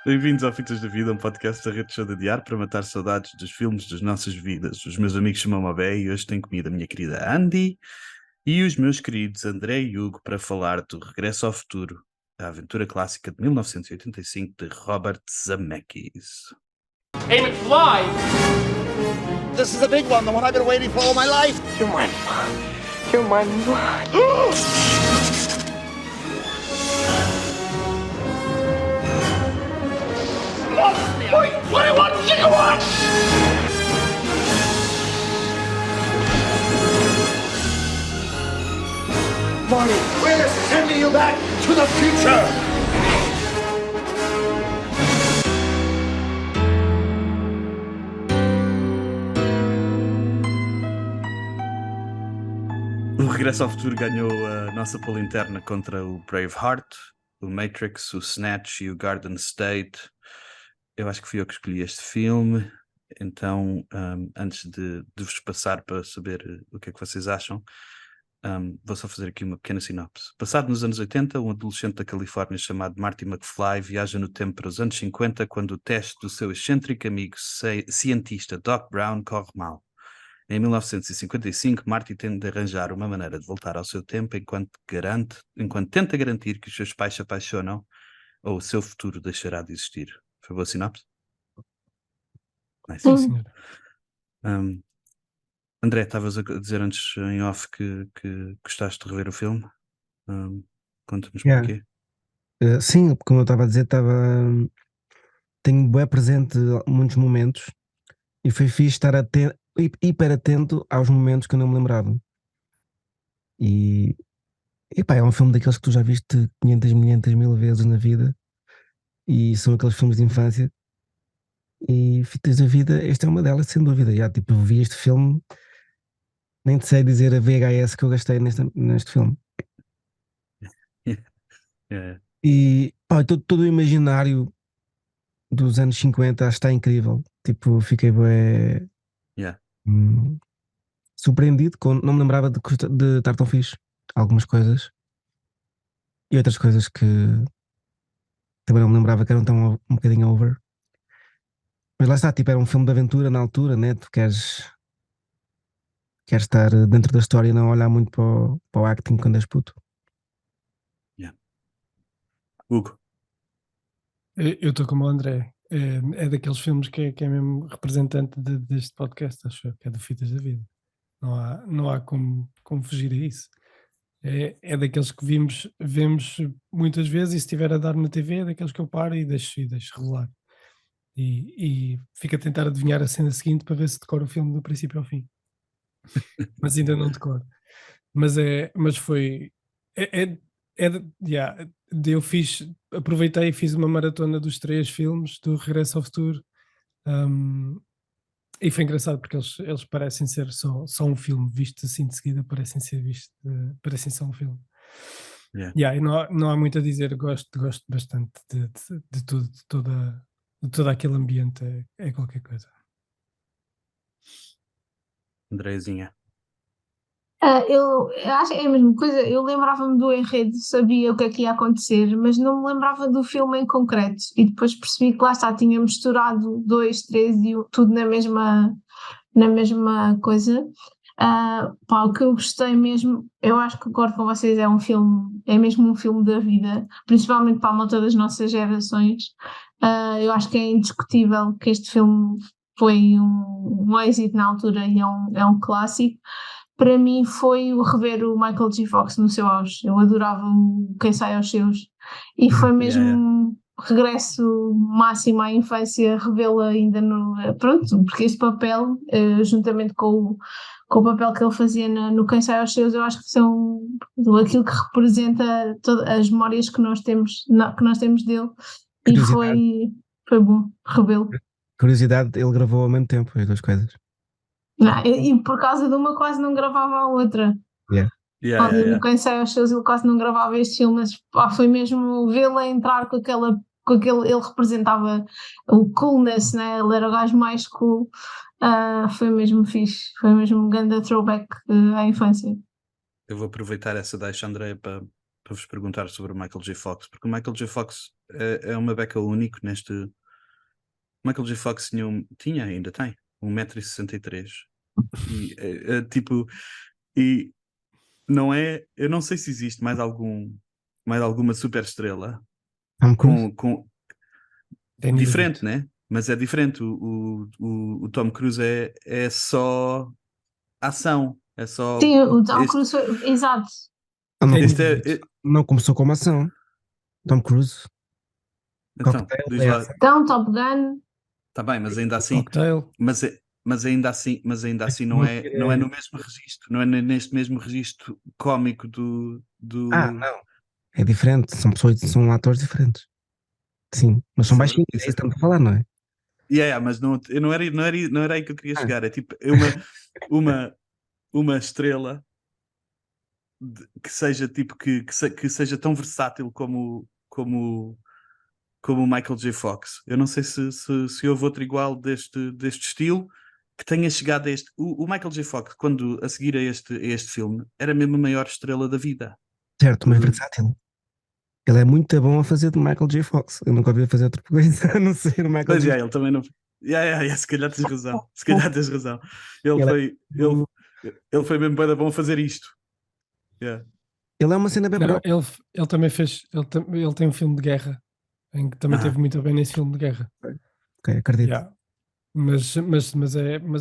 Bem-vindos ao Fitas da Vida, um podcast da Rede Show de Adiar para matar saudades dos filmes das nossas vidas. Os meus amigos chamam-me a Bé e hoje tenho comigo a minha querida Andy e os meus queridos André e Hugo para falar do Regresso ao Futuro, a aventura clássica de 1985 de Robert Zemeckis. Aim it, fly! This is a big one, the one I've been waiting for all my life. You're my blood. You're my blood. Wait, 21 gigawatts! Marty, we're sending you back to the future. O Regresso ao Futuro ganhou a nossa pola interna contra o Braveheart, o Matrix, o Snatch e o Garden State. Eu acho que fui eu que escolhi este filme, então antes de vos passar para saber o que é que vocês acham, vou só fazer aqui uma pequena sinopse. Passado nos anos 80, um adolescente da Califórnia chamado Marty McFly viaja no tempo para os anos 50, quando o teste do seu excêntrico amigo cientista Doc Brown corre mal. Em 1955, Marty tem de arranjar uma maneira de voltar ao seu tempo enquanto tenta garantir que os seus pais se apaixonam ou o seu futuro deixará de existir. Foi boa sinopse? Nice. Sim, senhor. André, estavas a dizer antes em off que gostaste de rever o filme. Conta-nos porquê. Sim, como eu estava a dizer, tenho bem presente muitos momentos e foi fixe estar hiper atento aos momentos que eu não me lembrava. E epá, é um filme daqueles que tu já viste 500 mil vezes na vida e são aqueles filmes de infância. E Fitas da Vida, esta é uma delas, sem dúvida. Já, tipo, eu vi este filme, nem te sei dizer a VHS que eu gastei neste filme. Yeah. E pá, todo o imaginário dos anos 50 acho que está incrível. Tipo, fiquei bem Yeah. surpreendido, não me lembrava de estar tão fixe. Algumas coisas e outras coisas que também não me lembrava que eram tão um bocadinho over. Mas lá está, tipo, era um filme de aventura na altura, né? Tu queres estar dentro da história e não olhar muito para o acting quando és puto. Hugo. Eu estou como o André. É daqueles filmes que é mesmo representante deste podcast, acho eu, que é do Fitas da Vida. Não há como fugir a isso. É daqueles que vemos muitas vezes e se estiver a dar na TV é daqueles que eu paro e deixo rolar. E fico a tentar adivinhar a cena seguinte para ver se decoro o filme do princípio ao fim. Mas ainda não decoro. Mas foi... eu aproveitei e fiz uma maratona dos 3 filmes do Regresso ao Futuro. E foi engraçado porque eles parecem ser só um filme, visto assim de seguida, parecem só um filme. Yeah. E não há muito a dizer, gosto bastante de tudo, de todo aquele ambiente, é qualquer coisa. Andrezinha. Eu acho que é a mesma coisa. Eu lembrava-me do enredo, sabia o que é que ia acontecer, mas não me lembrava do filme em concreto. E depois percebi que lá está, tinha misturado 2, 3 e tudo na mesma coisa. O que eu gostei mesmo, eu acho que concordo com vocês, é mesmo um filme da vida, principalmente para a malta das nossas gerações. Eu acho que é indiscutível que este filme foi um êxito na altura e é um clássico. Para mim foi o rever o Michael J. Fox no seu auge. Eu adorava o Quem Sai aos Seus e foi mesmo um regresso máximo à infância, revê-la ainda pronto, porque este papel, juntamente com o papel que ele fazia no Quem Sai aos Seus, eu acho que são aquilo que representa todas as memórias que nós temos dele e foi bom revê-lo. Curiosidade, ele gravou ao mesmo tempo as duas coisas. Não, e por causa de uma quase não gravava a outra. Quem Sai aos Seus ele quase não gravava este filme, mas foi mesmo vê-la entrar com aquele, ele representava o coolness, né? Ele era o gajo mais cool. Foi mesmo fixe, foi mesmo um grande throwback à infância. Eu vou aproveitar essa deixa, André, para para vos perguntar sobre o Michael J. Fox, porque o Michael J. Fox é uma beca único neste. O Michael J. Fox ainda tem 1,63 m. E tipo, e não é. Eu não sei se existe mais alguma super estrela Tom Cruise. com Danny diferente, DeVito. né? Mas é diferente. O Tom Cruise é só ação. É só. Sim, o Tom Este, Cruise, exato. Ah, não, Danny este é. DeVito. não começou como ação. Tom Cruise. Então, Cocktail diz é lá. ação. Então, Top Gun, Está bem, mas ainda assim. Cocktail. Mas ainda assim não é no mesmo registro, não é neste mesmo registro cómico do. Não. É diferente. São pessoas, são atores diferentes. Sim, mas são baixinhos. É isso que estamos a falar, não é? Mas não era aí que eu queria Ah. chegar. É tipo uma estrela que seja tipo que seja tão versátil como o Michael J. Fox. Eu não sei se houve outro igual deste estilo que tenha chegado a este. O Michael J. Fox, quando a seguir a este filme, era mesmo a maior estrela da vida. Certo, mas Uhum. versátil. Ele é muito bom a fazer de Michael J. Fox. Eu nunca ouvi fazer outra coisa a não ser o Michael Pois J. ele também não. Se calhar tens razão. Se calhar tens razão. Ele Ele é foi, ele foi mesmo bué da bom a fazer isto. Yeah. Ele é uma cena bem Não, própria. ele também fez. Ele tem um filme de guerra em que também teve muito bem nesse filme de guerra. Ok, acredito. Yeah. Mas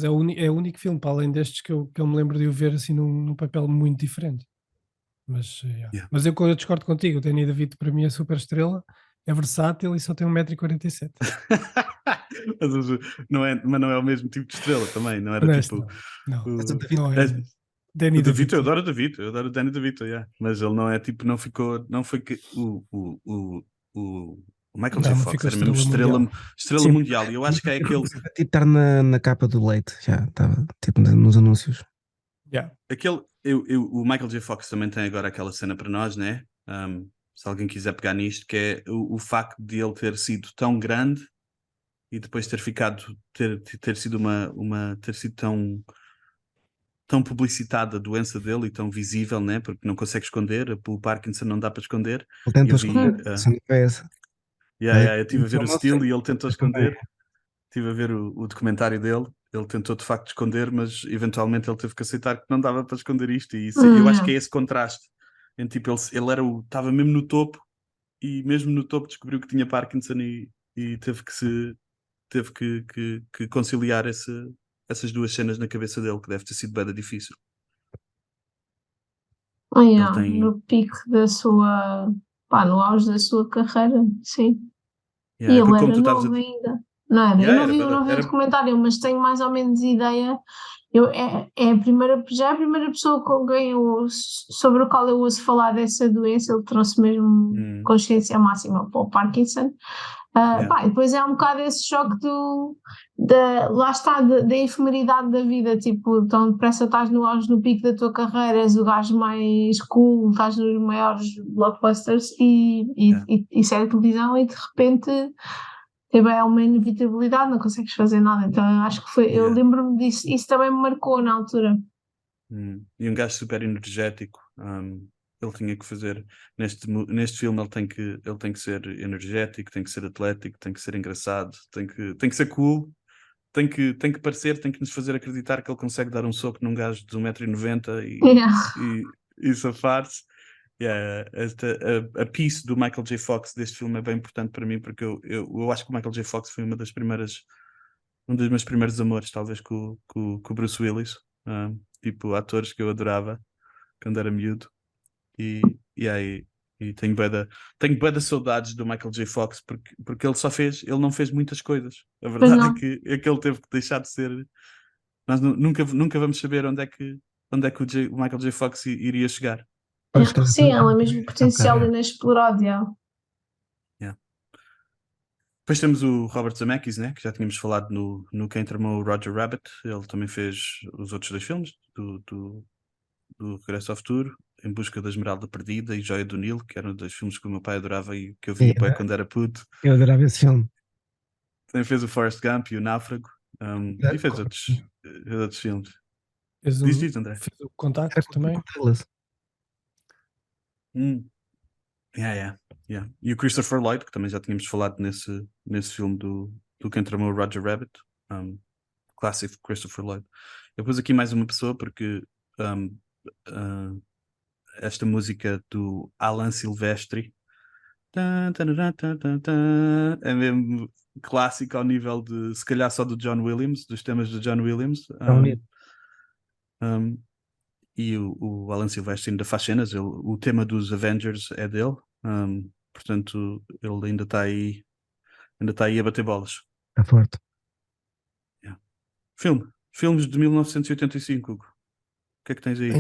é o único filme, para além destes, que eu me lembro de o ver assim num papel muito diferente. Yeah. Mas eu discordo contigo. O Danny DeVito para mim é super estrela, é versátil e só tem 1,47 m. mas não é o mesmo tipo de estrela também. Não era Honesto, tipo. não. Mas o O, David Não é. é- Danny o DeVito, DeVito. eu adoro o DeVito, eu adoro o Danny DeVito, yeah. Mas ele não é tipo, não ficou, não foi que o Michael J. Não Fox ficou era mesmo estrela mundial. estrela Sim, mundial. E eu acho que é aquele, tipo estar na capa do leite, já estava tipo nos anúncios. Yeah. o Michael J. Fox também tem agora aquela cena para nós, né? Se alguém quiser pegar nisto, que é o facto de ele ter sido tão grande e depois ter sido ter sido tão publicitada a doença dele e tão visível, né? Porque não consegue esconder, pelo Parkinson não dá para esconder. Ele tentou Eu vi, esconder, a cena foi essa. eu estive a ver o Não Still sei. e ele tentou esconder. Estive a ver o documentário dele. Ele tentou de facto esconder, mas eventualmente ele teve que aceitar que não dava para esconder isto. E eu acho que é esse contraste. Tipo, ele estava mesmo no topo e mesmo no topo descobriu que tinha Parkinson e teve que conciliar essas duas cenas na cabeça dele, que deve ter sido bem difícil. Ele tem. no pico da sua, no auge da sua carreira, sim. E Porque ele como era tu estavas novo ainda, não era? Eu não vi o era, documentário, mas tenho mais ou menos ideia. Já é a primeira pessoa com quem sobre o qual eu ouço falar dessa doença. Ele trouxe mesmo consciência máxima para o Parkinson. E depois é um bocado esse choque lá está, da efemeridade da vida, tipo, tão depressa estás no auge, no pico da tua carreira, és o gajo mais cool, estás nos maiores blockbusters e série de televisão e de repente é uma inevitabilidade, não consegues fazer nada. Então eu acho que eu lembro-me disso, isso também me marcou na altura. E um gajo super energético. Ele tinha que fazer neste filme, ele tem que ser energético, tem que ser atlético, tem que ser engraçado, tem que ser cool, tem que parecer, tem que nos fazer acreditar que ele consegue dar um soco num gajo de 1,90 m e safar-se. A piece do Michael J. Fox deste filme é bem importante para mim, porque eu acho que o Michael J. Fox foi um dos meus primeiros amores, talvez com o Bruce Willis, tipo atores que eu adorava quando era miúdo. E tenho bué da saudades do Michael J. Fox porque ele não fez muitas coisas. A verdade é que ele teve que deixar de ser. Nós nunca vamos saber onde é que o Michael J. Fox iria chegar. Sim, ela é mesmo potencial inexplorado. Depois temos o Robert Zemeckis, né, que já tínhamos falado no Quem Tramou o Roger Rabbit. Ele também fez os outros dois filmes do Regresso ao Futuro, Em Busca da Esmeralda Perdida e Joia do Nilo, que eram dois filmes que o meu pai adorava e que eu via quando era puto. Eu adorava esse filme. Também fez o Forrest Gump e o Náufrago, e fez outros filmes. Diz, André. Fez o Contacto também. Yeah. E o Christopher Lloyd, que também já tínhamos falado nesse filme do Quem Tramou o Roger Rabbit. Clássico Christopher Lloyd. Eu pus aqui mais uma pessoa porque esta música do Alan Silvestri é mesmo clássico ao nível de, se calhar, só do John Williams, dos temas do John Williams. E o Alan Silvestri ainda faz cenas, o tema dos Avengers é dele, portanto ele ainda está aí a bater bolas. Está forte. Filmes de 1985, Hugo. O que é que tens aí?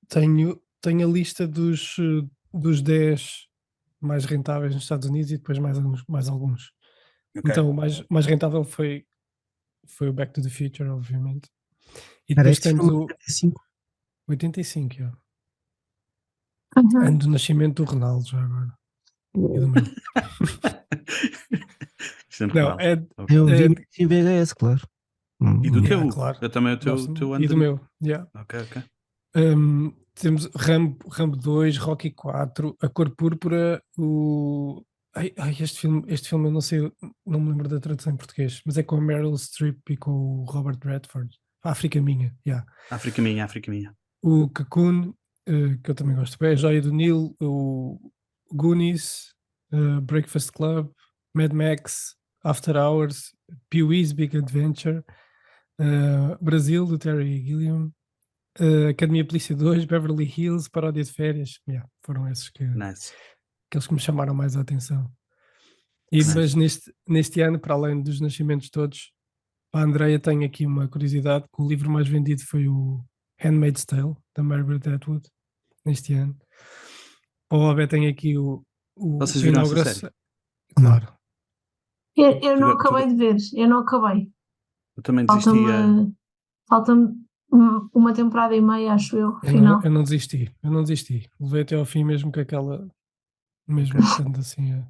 Tenho a lista dos 10 mais rentáveis nos Estados Unidos e depois mais alguns. Okay. Então o mais rentável foi o Back to the Future, obviamente. E Era depois esse temos filme o 85? 85, ano do nascimento do Ronaldo, já agora. E do meu. Não, Eu vi em VHS, claro. E do teu? Claro. Eu também o teu ano. E do meu, yeah. Ok. Temos Rambo 2, Rocky 4, A Cor Púrpura, este filme eu não sei, não me lembro da tradução em português, mas é com a Meryl Streep e com o Robert Redford. África Minha, yeah. África Minha. O Cocoon, que eu também gosto bem, A Joia do Nilo, o Goonies, Breakfast Club, Mad Max, After Hours, Pee-wee's Big Adventure, Brasil, do Terry Gilliam, Academia Polícia 2, Beverly Hills, Paródia de Férias. Foram esses aqueles que me chamaram mais a atenção. Mas neste ano, para além dos nascimentos todos, a Andreia tem aqui uma curiosidade, que o livro mais vendido foi o Handmaid's Tale, da Margaret Atwood, neste ano. O Abé tem aqui o Vocês viram essa série? Claro. Eu não acabei de ver, eu não acabei. Eu também desisti. Falta-me uma temporada e meia, acho eu, final. Eu não desisti. Levei até ao fim mesmo com aquela, mesmo estando assim a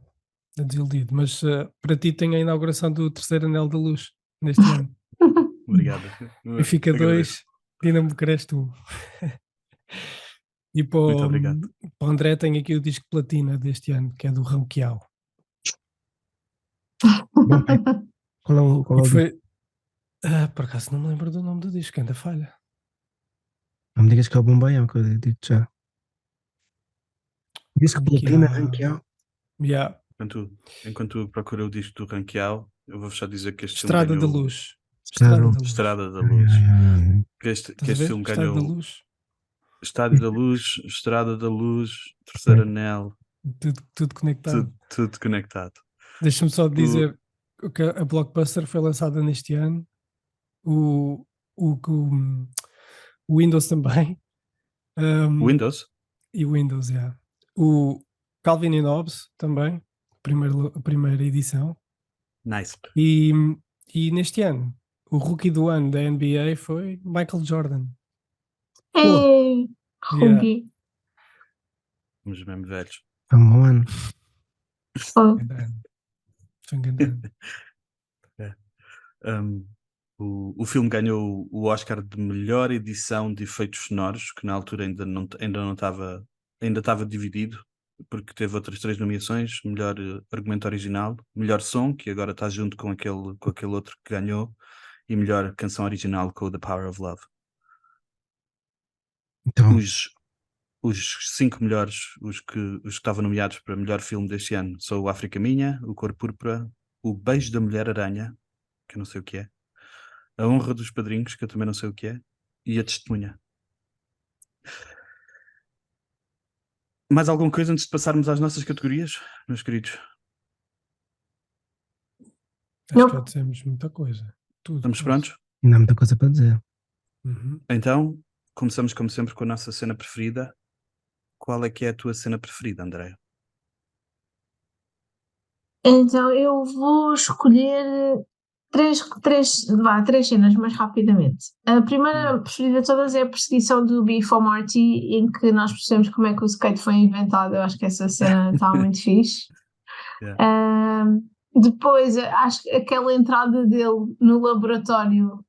desiludido. Mas para ti tem a inauguração do terceiro Anel da Luz neste ano. Obrigado. E fica 2, Dinamo Bucareste 1. E para o André tem aqui o disco platina deste ano, que é do Ranquial. Qual é o foi? Por acaso não me lembro do nome do disco, ainda falha. Não me digas que é o Bombaião, que eu digo já. Disco platina, Ranquial. Yeah. Enquanto procura o disco do Ranquial, eu vou só dizer que este Estrada filme ganhou... da Luz. Estrada da Luz. Que este filme ganhou... Estádio da Luz, Estrada da Luz, Terceiro Anel. Tudo conectado. Tudo conectado. Deixa-me só dizer que a Blockbuster foi lançada neste ano. O Windows também. Windows? E o Windows, yeah. O Calvin and Hobbes também. A primeira edição. Nice. E neste ano, o rookie do ano da NBA foi Michael Jordan. Rookie. Os mesmo velhos. É um bom ano. Foi enganado. O filme ganhou o Oscar de melhor edição de efeitos sonoros, que na altura ainda estava dividido, porque teve outras 3 nomeações: melhor argumento original, melhor som, que agora está junto com aquele outro que ganhou, e melhor canção original com The Power of Love. Então, os 5 melhores, os que estavam nomeados para melhor filme deste ano, são o África Minha, o Cor Púrpura, o Beijo da Mulher-Aranha, que eu não sei o que é, A Honra dos Padrinhos, que eu também não sei o que é, e A Testemunha. Mais alguma coisa antes de passarmos às nossas categorias, meus queridos? Acho que já dissemos muita coisa. Estamos prontos? Não há muita coisa para dizer. Então, começamos como sempre com a nossa cena preferida. Qual é que é a tua cena preferida, Andréia? Então eu vou escolher três cenas mais rapidamente. A primeira preferida de todas é a perseguição do Beef ou Marty, em que nós percebemos como é que o skate foi inventado. Eu acho que essa cena está muito fixe. Depois, acho que aquela entrada dele no laboratório,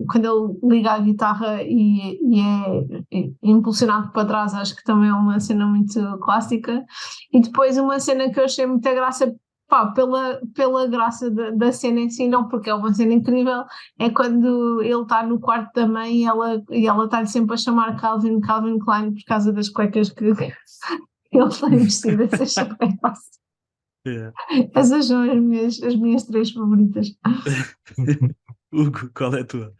quando ele liga a guitarra e é impulsionado para trás, acho que também é uma cena muito clássica. E depois uma cena que eu achei muita graça, pá, pela graça da cena em si, não porque é uma cena incrível, é quando ele está no quarto da mãe e ela está-lhe sempre a chamar Calvin Klein por causa das cuecas que ele tem vestido, achei bem fácil. Yeah. Essas são as minhas três favoritas. Hugo, qual é a tua?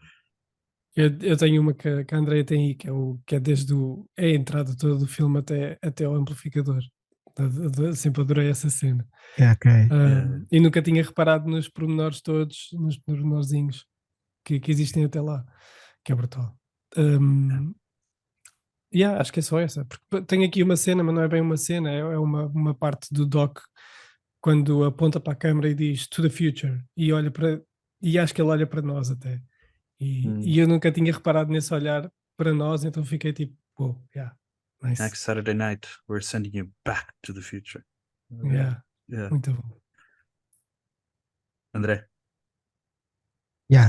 Eu tenho uma que a Andrea tem aí, que é desde a entrada toda do filme até ao amplificador. Sempre adorei essa cena. Ok. E nunca tinha reparado nos pormenores todos, nos pormenorzinhos que existem até lá, que é brutal. Acho que é só essa. Porque tenho aqui uma cena, mas não é bem uma cena, é uma parte do Doc quando aponta para a câmera e diz to the future e acho que ele olha para nós até. E eu nunca tinha reparado nesse olhar para nós, então fiquei tipo, nice. Next Saturday night, we're sending you back to the future. Yeah. Yeah. Muito bom. André?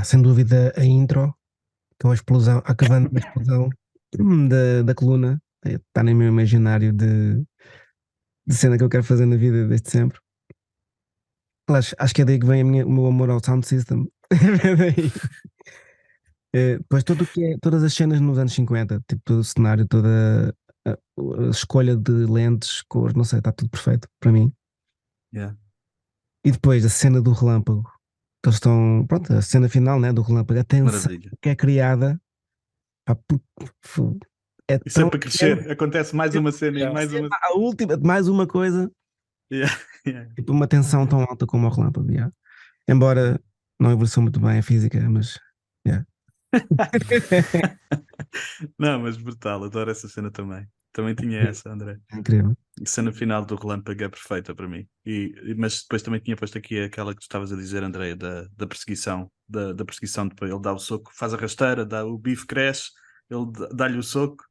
Sem dúvida a intro, com a explosão, acabando com a explosão da coluna, está no meu imaginário de cena que eu quero fazer na vida desde sempre. Aliás, acho que é daí que vem o meu amor ao sound system. É daí. Depois todas as cenas nos anos 50, tipo todo o cenário, toda a escolha de lentes, cores, não sei, está tudo perfeito para mim. Yeah. E depois a cena do relâmpago, que eles estão, pronto, a cena final, né, do relâmpago, a tensão Maravilha. que é criada, é E sempre a crescer, acontece mais uma cena e mais uma. A última, mais uma coisa, Yeah. tipo uma tensão tão alta como o relâmpago. Embora não evoluiu muito bem a física, mas Não, mas brutal, adoro essa cena também. Também tinha essa, André. é incrível. A cena final do relâmpago é perfeita para mim. Mas depois também tinha posto aqui aquela que tu estavas a dizer, André, da perseguição. Da perseguição, depois ele dá o soco, faz a rasteira, o bife cresce, ele dá-lhe o soco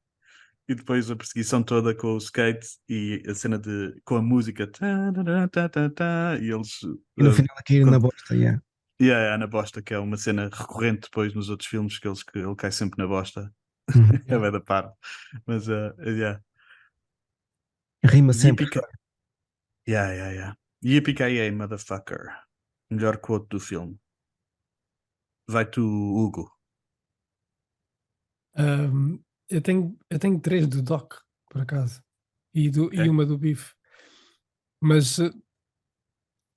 e depois a perseguição toda com o skate e a cena com a música e eles E no final a cair na bosta, na bosta, que é uma cena recorrente depois nos outros filmes que ele cai sempre na bosta. É bem da parte. Mas Rima sempre. Yippee-ki-yay, motherfucker. Melhor quote do filme. Vai tu, Hugo. Eu tenho 3 do Doc, por acaso, e uma do Biff. Mas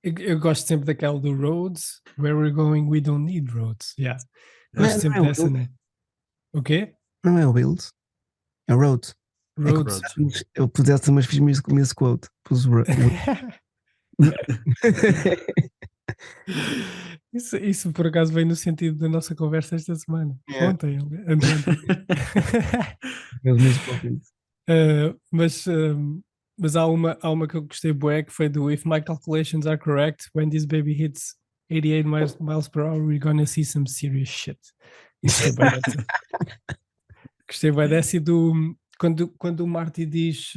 eu gosto sempre daquela do Roads, where we're going, we don't need roads. Gosto sempre dessa, né? O quê? Não é o Wills, é o Rhodes. Roads. Eu pusesse umas fiz esse quote. Pus o Isso por acaso vem no sentido da nossa conversa esta semana. Ontem. Mas há uma que eu gostei bué, que foi do If my calculations are correct, when this baby hits 88 miles per hour, we're gonna see some serious shit. Gostei bué dessa e quando o Marty diz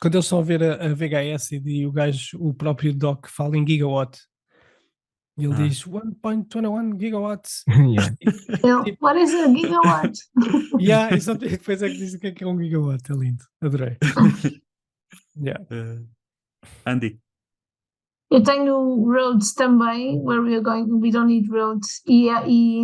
quando eles estão a ver a VHS e o próprio Doc fala em gigawatt. Ele diz 1.21 gigawatts. What is a gigawatt? Exatamente. Depois é que diz o que é um gigawatt. É lindo. Adorei. Andy. Eu tenho Roads também, where we are going, we don't need roads, e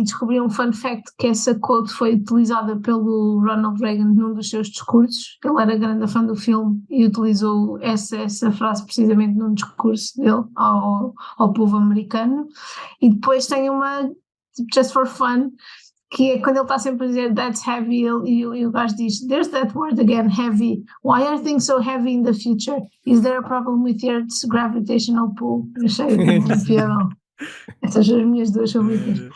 descobri um fun fact que essa quote foi utilizada pelo Ronald Reagan num dos seus discursos. Ele era grande fã do filme e utilizou essa frase precisamente num discurso dele ao povo americano. E depois tem uma, just for fun, que é quando ele está sempre a dizer that's heavy, e o gajo diz there's that word again, heavy. Why are things so heavy in the future? Is there a problem with the Earth's gravitational pull? Eu achei muito piadão. Essas são as minhas duas favoritas.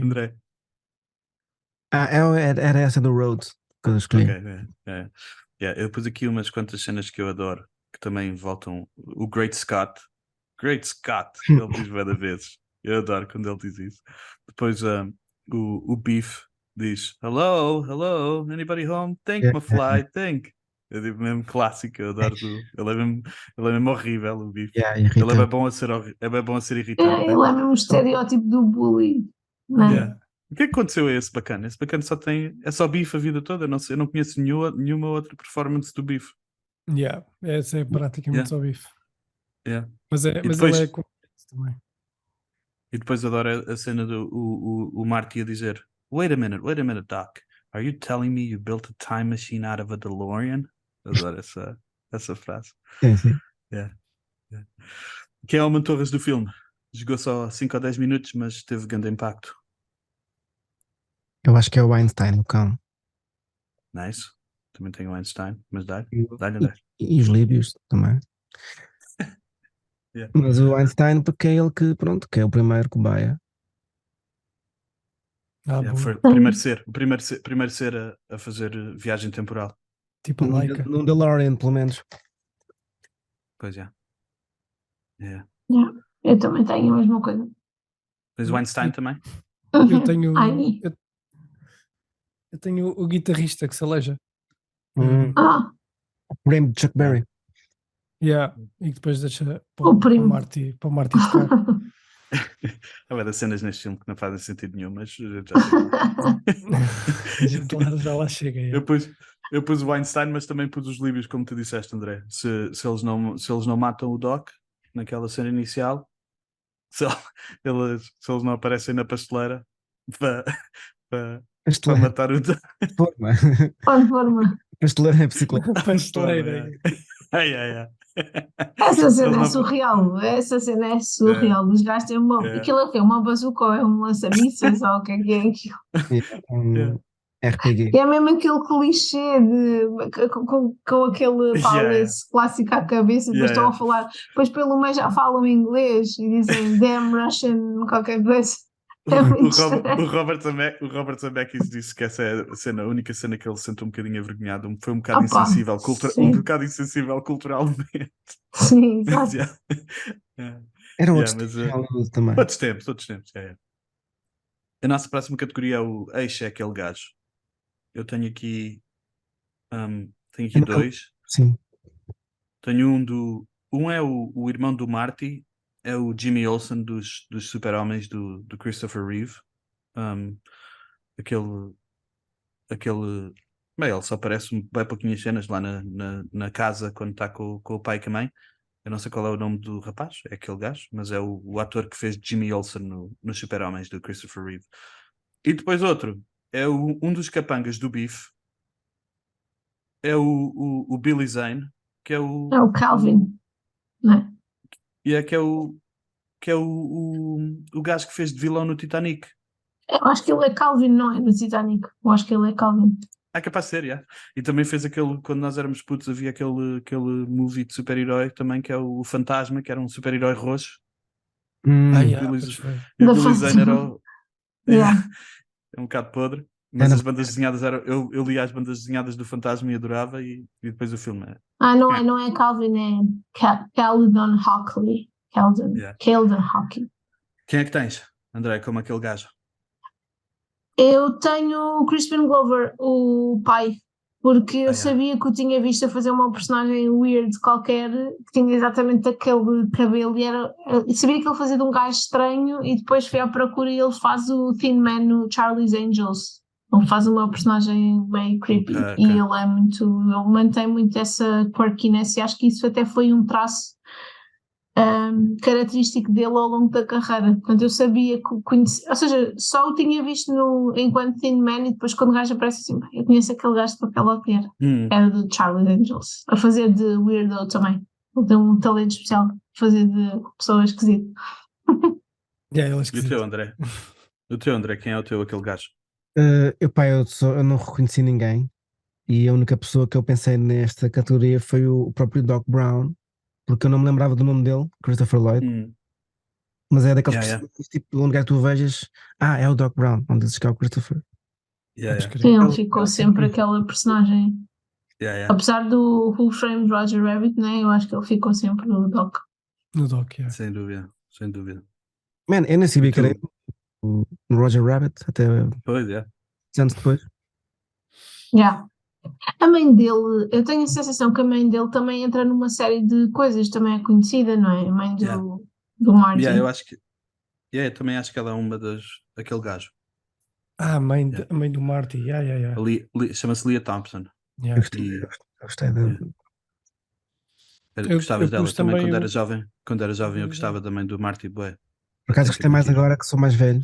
André. Era essa do Rhodes que eu escolhi. Eu pus aqui umas quantas cenas que eu adoro, que também voltam. O Great Scott, ele diz várias vezes. Eu adoro quando ele diz isso. Depois o Beef diz hello, anybody home? Think, my fly, think. É tipo mesmo clássico, eu adoro. Ele é mesmo horrível, o Biff. Yeah, Ele é irritante. bem bom a ser, é bem bom a ser irritante. Ele é mesmo o estereótipo do bully, não é? Yeah. O que é que aconteceu a esse bacana? Esse bacana é só Biff a vida toda. Eu não conheço nenhuma outra performance do Biff. Yeah, essa é praticamente só bife. Yeah. Mas E ele depois- é competente também. E depois adoro a cena do o Marty a dizer: wait a minute, Doc. Are you telling me you built a time machine out of a DeLorean? Adoro essa frase. Sim. Quem é o Torres do filme? Jogou só 5 ou 10 minutos, mas teve grande impacto. Eu acho que é o Einstein, o cão. Nice. Também tem o Einstein, mas dá-lhe. E os Líbios também. Yeah. Mas o Einstein, porque é ele que, pronto, que é o primeiro cobaia. Yeah, Boa. foi o primeiro ser a fazer viagem temporal. Tipo a Laika. Num DeLorean, pelo menos. Pois é. Yeah. Eu também tenho a mesma coisa. Tens o Einstein também? Eu tenho, Ai. eu tenho o guitarrista que se aleja. Ah, O primo de Chuck Berry. Yeah. E que depois deixa O primo. para o Marty tocar. Há várias cenas neste filme que não fazem sentido nenhum, mas já Já lá chega. eu pus o Einstein, mas também pus os Líbios, como tu disseste, André. Se eles não matam o Doc naquela cena inicial, se eles não aparecem na pasteleira para Pasteleira. matar o Doc. Forma. Pode forma. Pasteleira é bicicleta. Pasteleira. Essa cena Eles é não- surreal. Essa cena é surreal. Os gajos têm uma. É. Aquilo é o quê? Uma bazuca ou é um lança-mísseis ou o que é aquilo? RPG. E é mesmo aquele clichê com aquele palace clássico à cabeça, depois estão a falar, depois pelo meio já falam inglês e dizem damn Russian, qualquer coisa. É muito estranho. O Robert Zemeckis disse que essa é a única cena que ele se sentou um bocadinho avergonhado, foi um bocado Opa, insensível, sim. um bocado insensível culturalmente. Sim, Mas, exato. Era Yeah, outro mas, tipo de Hollywood também. outros tempos. A nossa próxima categoria é o Eixe, é aquele gajo. Eu tenho aqui Eu nunca- dois. Sim. Tenho um é o irmão do Marty, é o Jimmy Olsen dos Super-Homens do Christopher Reeve. Aquele bem, ele só aparece bem pouquinhas cenas lá na casa quando está com o pai e com a mãe. Eu não sei qual é o nome do rapaz, é aquele gajo, mas é o ator que fez Jimmy Olsen nos Super-Homens do Christopher Reeve. E depois outro é um dos capangas do Biff, é o Billy Zane, que é o É o Calvin, não é? e é que é o gajo que fez de vilão no Titanic. Eu acho que ele é Calvin, não é? No Titanic. Eu acho que ele é Calvin. É capaz de ser, yeah. E também fez quando nós éramos putos, havia aquele movie de super-herói também, que é o Fantasma, que era um super-herói roxo. Pois foi. E o Da Billy Zane era Fantasma. Yeah. é um bocado podre, mas Era- as bandas desenhadas eram. Eu li as bandas desenhadas do Fantasma e adorava, e depois o filme é. Não é Calvin, é Caledon Hockley. Yeah. Caledon Hockley. Quem é que tens, André, como aquele gajo? Eu tenho o Crispin Glover, o pai, porque eu sabia que o tinha visto a fazer uma personagem weird qualquer, que tinha exatamente aquele cabelo, e sabia que ele fazia de um gajo estranho, e depois fui à procura e ele faz o Thin Man no Charlie's Angels. Ele faz uma personagem bem creepy, Ok. e ele mantém muito essa quirkiness, e acho que isso até foi um traço característico dele ao longo da carreira. Portanto, eu sabia que ou seja, só o tinha visto enquanto Thin Man, e depois quando o gajo aparece assim, eu conheço aquele gajo de papel ao que era do Charlie's Angels, a fazer de weirdo também. Ele tem um talento especial a fazer de pessoa esquisita. Ele é E o esquisito. teu, André? Quem é o teu, aquele gajo? Eu não reconheci ninguém, e a única pessoa que eu pensei nesta categoria foi o próprio Doc Brown, porque eu não me lembrava do nome dele, Christopher Lloyd, mas é daqueles personagens, tipo, onde é que tu vejas, é o Doc Brown, onde dizes que é o Christopher. Sim, ele ficou sempre aquela personagem. Apesar do Who Framed Roger Rabbit, né, eu acho que ele ficou sempre no Doc. No Doc, Sem dúvida. Man, eu nem sabia E que era tu? o Roger Rabbit, até Pois é. anos depois. Yeah. A mãe dele, eu tenho a sensação que a mãe dele também entra numa série de coisas, também é conhecida, não é? A mãe Yeah. do Marty. Yeah, eu acho que. Yeah, eu também acho que ela é uma das. Aquele gajo. A mãe do Marty. Yeah. Chama-se Leah Thompson. Yeah. Eu gostei, E- eu gostei de... Yeah. Gostavas eu dela pus também também quando o- era jovem. Quando era jovem, eu gostava também do Marty Bué. Por acaso gostei mais agora que sou mais velho.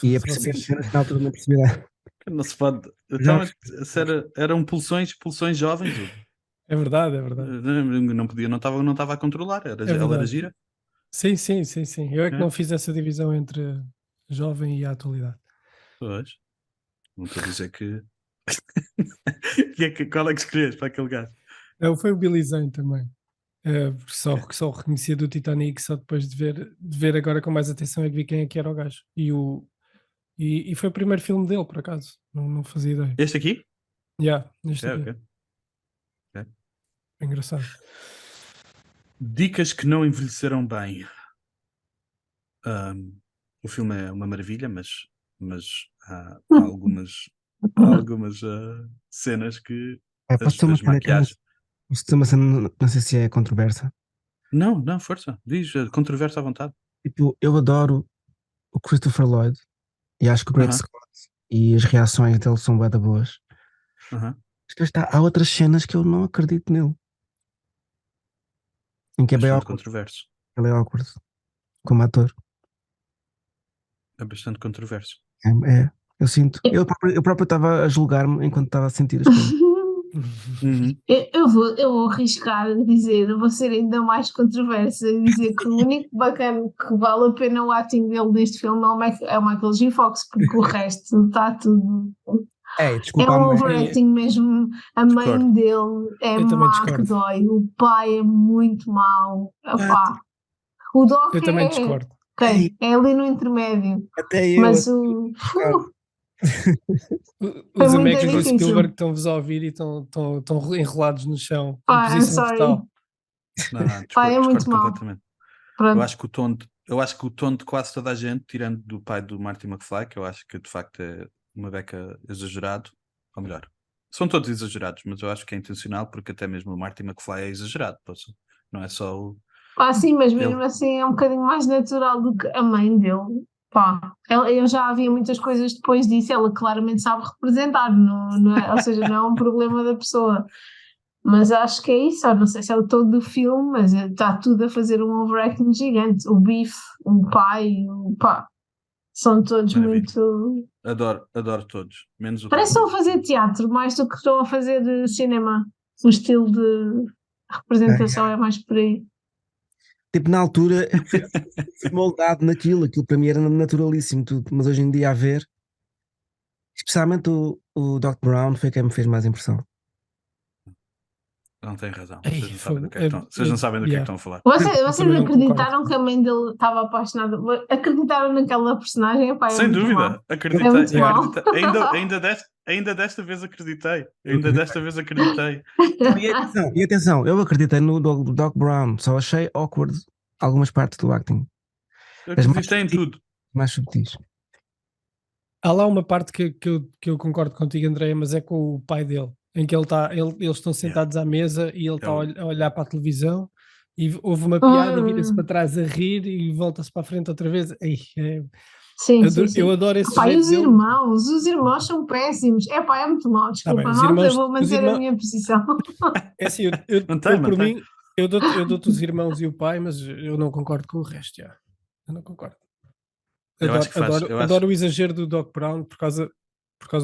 E a Se perceber vocês- as cenas que na altura não percebi nada. Não se pode. Já- Então, eram pulsões jovens. É verdade, é verdade. Não podia, não estava a controlar. Ela era verdade. gira. Sim. Eu é que É. não fiz essa divisão entre jovem e a atualidade. Pois. Não estou a dizer que. Qual é que escolhes para aquele gajo? Foi o Billy Zane também. Só reconhecia do Titanic, só depois de ver agora com mais atenção é que vi quem é que era o gajo. E foi o primeiro filme dele, por acaso. Não fazia ideia. Este aqui? Neste aqui. Ok. É engraçado. Dicas que não envelheceram bem. O filme é uma maravilha, mas há algumas cenas que Posso ter uma as cena que maquiagens. posso ter uma cena, não sei se é controversa. Não, força. Diz, controversa à vontade. Tipo, eu adoro o Christopher Lloyd e acho que o Greg Aham. Scott e as reações dele são bué da boas. Aham. Mas depois há outras cenas que eu não acredito nele. Em que é bem Bastante awkward. controverso. Ele é awkward como ator. É bastante controverso. Eu sinto. Eu próprio estava a julgar-me enquanto estava a sentir as coisas. Uhum. Eu vou arriscar a dizer, vou ser ainda mais controversa e dizer que o único bacana que vale a pena o acting dele neste filme é o Michael J. Fox, porque o resto está tudo. É Desculpa, um a mãe. overacting mesmo. A mãe Discordo. dele é Eu também má que discordo. dói, o pai é muito mau. Opá. O Doc Eu também é, discordo. ok, é ali no intermédio, Até eu. mas o. Os muito amigos do difícil. Spielberg estão-vos a ouvir e estão enrolados no chão, em I'm posição sorry. fetal. Não, Pai, é muito discordo mau. completamente. Pronto. Eu acho que o tom de quase toda a gente, tirando do pai do Marty McFly, que eu acho que de facto é uma beca exagerado, ou melhor, são todos exagerados, mas eu acho que é intencional, porque até mesmo o Marty McFly é exagerado, não é só o. Sim, mas mesmo Ele- assim é um bocadinho mais natural do que a mãe dele. Pá, eu já havia muitas coisas depois disso, ela claramente sabe representar, não é, ou seja, não é um problema da pessoa. Mas acho que é isso, eu não sei se é o todo do filme, mas está tudo a fazer um overacting gigante. O Biff, o pai, pá, são todos Maravilha. muito. Adoro todos, menos o Parece que pai. estão a fazer teatro mais do que estão a fazer cinema. O estilo de representação é mais por aí. Tipo, na altura, eu fui moldado naquilo. Aquilo para mim era naturalíssimo tudo. Mas hoje em dia, a ver, especialmente o Doc Brown, foi quem me fez mais impressão. Não tem razão. Ei, Vocês não sabem do que é foi- que estão, vocês não sabem do que é que estão a falar. Vocês também não acreditaram que a mãe dele estava apaixonada? Acreditaram naquela personagem? Epá, é Sem muito dúvida, mau. acreditei. É muito mau. Ainda desta vez acreditei. Ainda desta vez acreditei. E atenção, eu acreditei no Doc Brown, só achei awkward algumas partes do acting, Eu Mas mais acreditei em tudo. mais subtis. Há lá uma parte que eu concordo contigo, Andréia, mas é com o pai dele, em que eles estão sentados à mesa e ele está a olhar para a televisão e houve uma piada e vira-se para trás a rir e volta-se para a frente outra vez. Ei, Sim, eu adoro esse Pá, e jeito os dele. os irmãos são péssimos. Epá, é muito mau, desculpa, bem, os malta, irmãos- eu vou os manter a irmãos- minha posição. É assim, Não tem, por mantém. mim, eu dou-te os irmãos e o pai, mas eu não concordo com o resto, já. Eu não concordo. Eu acho que faz- Adoro, eu acho- adoro o exagero do Doc Brown por causa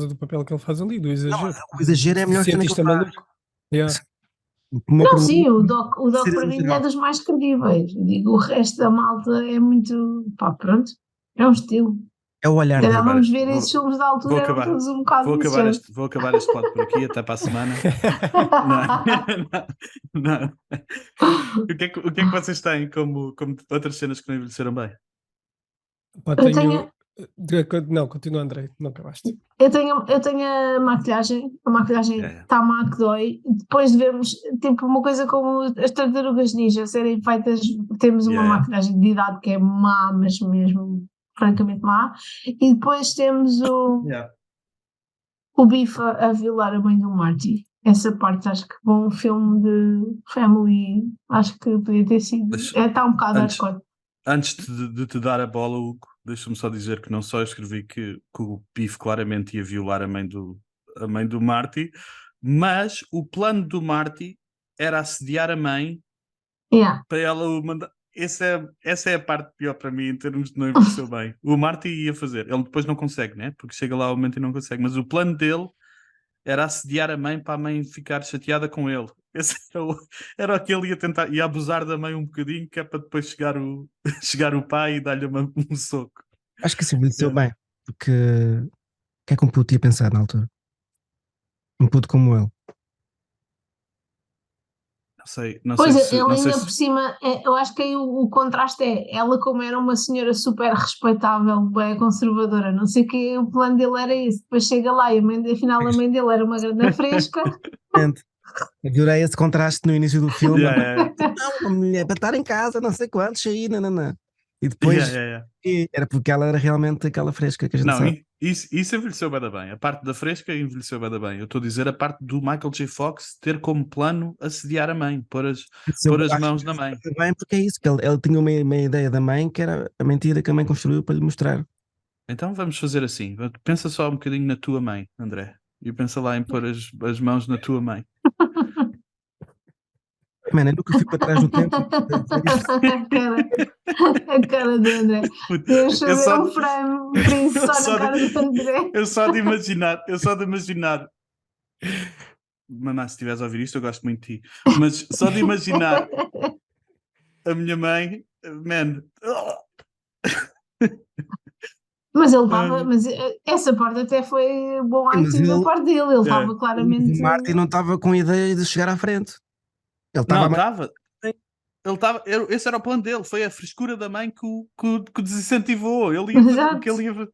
do papel que ele faz ali, do exagero. O exagero é a melhor cena que Cientista ele faz. maluco. Yeah. O meu Não, problema- sim, o Doc ser para mim é exagerado. dos mais credíveis. Digo, o resto da malta é muito. Pá, pronto, é um estilo. É o olhar Se dele. calhar acabar vamos este- ver vou- esses filmes da altura, vou eram acabar- todos um bocado Vou desse acabar este pod por aqui, até para a semana. Não. O que é que vocês têm como outras cenas que não envelheceram bem? Pá, Eu tenho- Não, continua, André, não acabaste. Eu tenho a maquilhagem está má que dói. Depois de vermos tipo uma coisa como as tartarugas ninja serem feitas, temos uma Yeah. maquilhagem de idade que é má, mas mesmo francamente má. E depois temos o Biff a violar a mãe do Marty. Essa parte acho que bom filme de family, acho que podia ter sido. Está um bocado Antes, hardcore. antes de te dar a bola, Hugo, deixa-me só dizer que não só eu escrevi que o Biff claramente ia violar a mãe do Marty, mas o plano do Marty era assediar a mãe Yeah. para ela o mandar. Essa é a parte pior para mim em termos de não envelheceu bem. O Marty ia fazer, ele depois não consegue, né? Porque chega lá ao momento e não consegue, mas o plano dele era assediar a mãe para a mãe ficar chateada com ele. Esse era o que ele ia tentar, ia abusar da mãe um bocadinho, que é para depois chegar o pai e dar-lhe um soco. Acho que isso envelheceu bem, porque o que é que um puto ia pensar na altura? Um puto como ele. Não Pois, sei se, ele não sei ainda se por cima, eu acho que aí o contraste é ela, como era uma senhora super respeitável, bem conservadora, não sei o que, o plano dele era esse. Depois chega lá e afinal a mãe dele era uma grande fresca. Gente, adorei esse contraste no início do filme. Yeah. Não, uma mulher para estar em casa, não sei quantos, aí, nananã. E depois Yeah. era porque ela era realmente aquela fresca que a gente Não, sabe. isso envelheceu bem. A parte da fresca envelheceu bem. Eu estou a dizer a parte do Michael J. Fox ter como plano assediar a mãe, pôr as Acho mãos que na mãe. envelheceu bem porque é isso, que ele tinha uma ideia da mãe que era a mentira que a mãe construiu para lhe mostrar. Então vamos fazer assim. Pensa só um bocadinho na tua mãe, André. E pensa lá em pôr as mãos na tua mãe. Mano, eu nunca fui para trás no tempo. A cara do André. Deixa eu ver só- um frame print eu só só na cara de- do André. Eu só de imaginar. Mamãe, se estiveres a ouvir isto, eu gosto muito de ti. Mas só de imaginar a minha mãe, man. Mas ele estava, mas essa parte até foi bom Sim, mas acting da ele- parte dele, ele estava claramente. O Marty não estava com a ideia de chegar à frente. Ele Não, estava mais. estava. Ele estava. Esse era o plano dele. Foi a frescura da mãe que o desincentivou. Ele ia fazer o que ele ia fazer.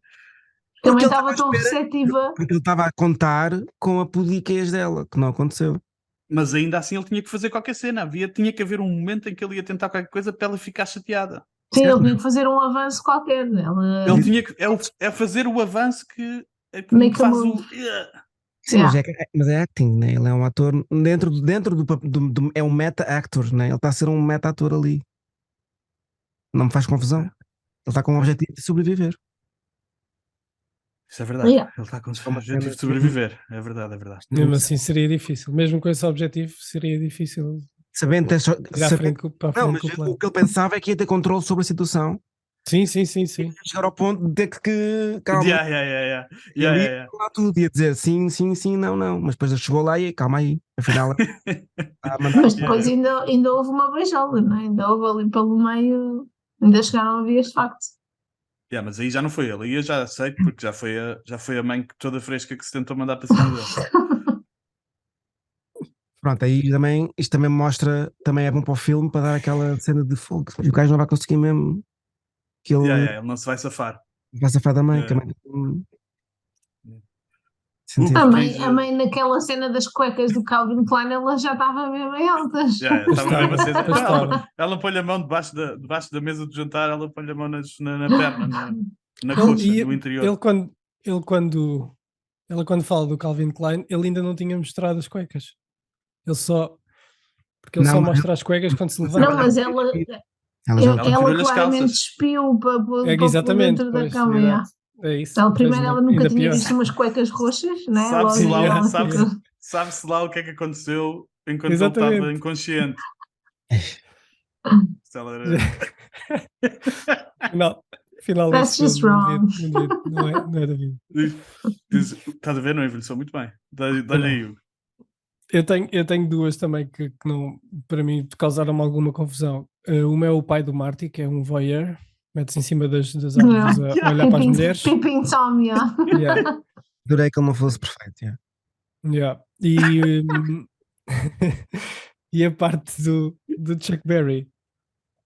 Porque a mãe Porque ele estava tão receptiva. Porque ele estava a contar com a pudiquez dela, que não aconteceu. Mas ainda assim ele tinha que fazer qualquer cena. Tinha que haver um momento em que ele ia tentar qualquer coisa para ela ficar chateada. Sim, ele tinha que fazer um avanço qualquer. Ela Ele tinha que. É fazer o avanço que make a faz move. o. Sim, Yeah. mas é acting, né? Ele é um ator dentro do é um meta-actor, né? Ele está a ser um meta-ator ali. Não me faz confusão. Ele está com o objetivo de sobreviver. Isso é verdade. Yeah. Ele está com o uma objetivo cena de sobreviver. É verdade. Mesmo assim seria difícil. Mesmo com esse objetivo, seria difícil Sabendo, ter, ir à frente, para a frente não, mas com o plano. o que ele pensava é que ia ter controle sobre a situação. Sim. Chegar ao ponto de ter que calma. Yeah. Ele ia falar tudo, ia dizer sim, não. Mas depois ele chegou lá e calma aí. Afinal, está a mandar. Mas depois ainda houve uma beijola, não é? Ainda houve ali pelo meio, ainda chegaram a ver este facto. Mas aí já não foi ele. Aí eu já aceito, porque já foi a mãe toda fresca que se tentou mandar para cima dele. Pronto, aí também, isto também mostra, também é bom para o filme para dar aquela cena de fogo. E o gajo não vai conseguir mesmo que ele Ele não se vai safar. vai safar da mãe. É. Que a mãe Hugo, A mãe naquela cena das cuecas do Calvin Klein, ela já estava mesmo em altas. Estava mesmo acesa. Pois estava. Ela põe a mão debaixo da mesa de jantar, ela põe a mão na perna, na coxa, no interior. Ele quando fala do Calvin Klein, ele ainda não tinha mostrado as cuecas. Porque ele Não, só mas mostra as cuecas quando se levanta. Não, mas ela tirou-lhe as claramente calças. despiu para pôr Exatamente, dentro da pois, cama. exato. É isso. Ela, primeiro Pois, ela nunca ainda tinha pior. visto umas cuecas roxas, né? Sabe-se Logo lá, ela sabe-se lá o que é que aconteceu enquanto Exatamente. ele estava inconsciente. Se ela era... Final That's desse just filme, wrong. não é da vida. Estás a ver? Não envelheceu muito bem. Dá-lhe aí, Hugo. Eu tenho duas também que não, para mim, causaram-me alguma confusão. Uma é o pai do Marty, que é um voyeur, mete-se em cima das árvores a olhar para as mulheres. Peeping Tom, yeah. Yeah, adorei que ele não fosse perfeito. yeah. E, e a parte do Chuck Berry.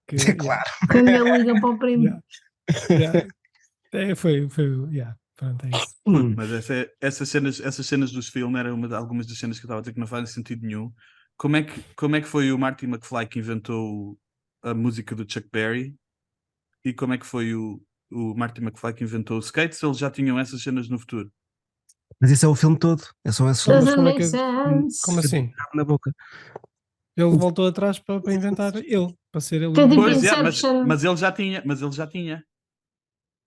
Que, Claro. Quando ele liga para o primo. Yeah. Foi, yeah. Pronto, é isso. Mas essas cenas dos filmes eram algumas das cenas que eu estava a dizer que não fazem sentido nenhum. Como é que foi o Marty McFly que inventou a música do Chuck Berry? E como é que foi o Marty McFly que inventou o skate? Se eles já tinham essas cenas no futuro? Mas isso é o filme todo. É só esse Mas Doesn't como é make que- sense. Como assim? na boca. Ele voltou atrás para inventar ele, para ser ele. Que é tipo Pois é, Inception. mas ele já tinha.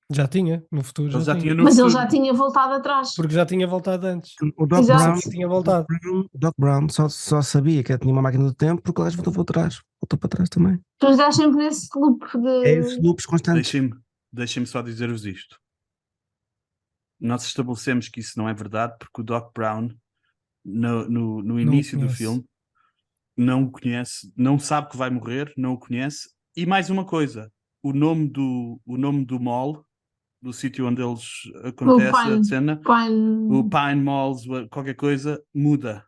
Já tinha, no futuro Ele já já tinha. tinha no Mas ele futuro. já tinha voltado atrás. Porque já tinha voltado antes. O Doc Exato. Brown, Tinha voltado. o Doc Brown só sabia que tinha uma máquina do tempo porque o gajo voltou para trás. Voltou para trás também. Tu estás sempre nesse loop É esses de. loops constantes. Deixem-me só dizer-vos isto. Nós estabelecemos que isso não é verdade porque o Doc Brown, no início do conhece. filme, não o conhece, não sabe que vai morrer, não o conhece. E mais uma coisa, o nome do mall, do sítio onde eles acontece Pine. a cena, o Pine Malls, qualquer coisa, muda.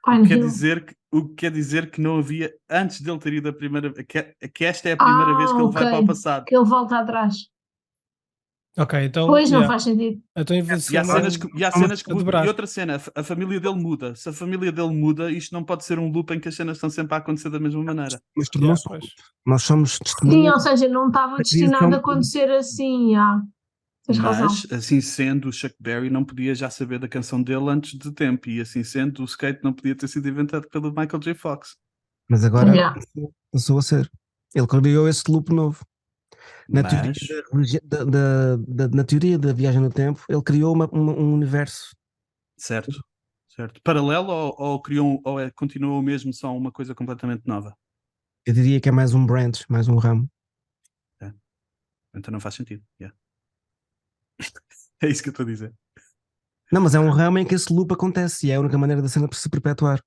Pine Quer Hill. o que quer dizer que não havia, antes dele ter ido a primeira que esta é a primeira vez que ele vai ok. para o passado. Que ele volta atrás. Ok, então. Pois não yeah. faz sentido. Então E há envelheceu cenas que a mudam. dobrar. E outra cena, a família dele muda. Se a família dele muda, isto não pode ser um loop em que as cenas estão sempre a acontecer da mesma maneira. Mas tornou-se. Yeah, pois. Nós somos Sim, testemunhas. ou seja, não estava da destinado criação a acontecer assim. Tens razão. Mas, assim sendo, o Chuck Berry não podia já saber da canção dele antes de tempo. E assim sendo, o skate não podia ter sido inventado pelo Michael J. Fox. Mas agora Yeah. passou a ser. Ele criou esse loop novo. Na Mas, teoria na teoria da viagem no tempo, ele criou um universo. certo. Paralelo ou criou ou continua o mesmo, só uma coisa completamente nova? Eu diria que é mais um branch, mais um ramo. Então não faz sentido. Yeah. É isso que eu estou a dizer. Não, mas é um ramo em que esse loop acontece e é a única maneira da cena se perpetuar.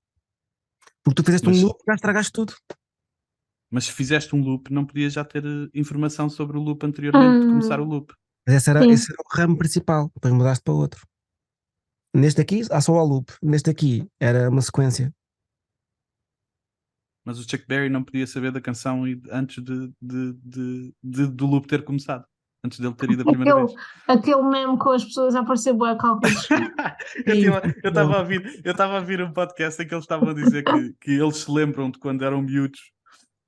Porque tu fizeste Mas- um loop e já estragaste tudo. Mas se fizeste um loop, não podias já ter informação sobre o loop anteriormente de começar o loop. Mas esse Sim. era o ramo principal, depois mudaste para outro. Neste aqui há só o loop, neste aqui era uma sequência. Mas o Chuck Berry não podia saber da canção antes do loop ter começado. Antes dele ter ido a primeira vez. Aquele meme com as pessoas a aparecer bué cálculos. Eu estava a ouvir um podcast em que eles estavam a dizer que eles se lembram de quando eram miúdos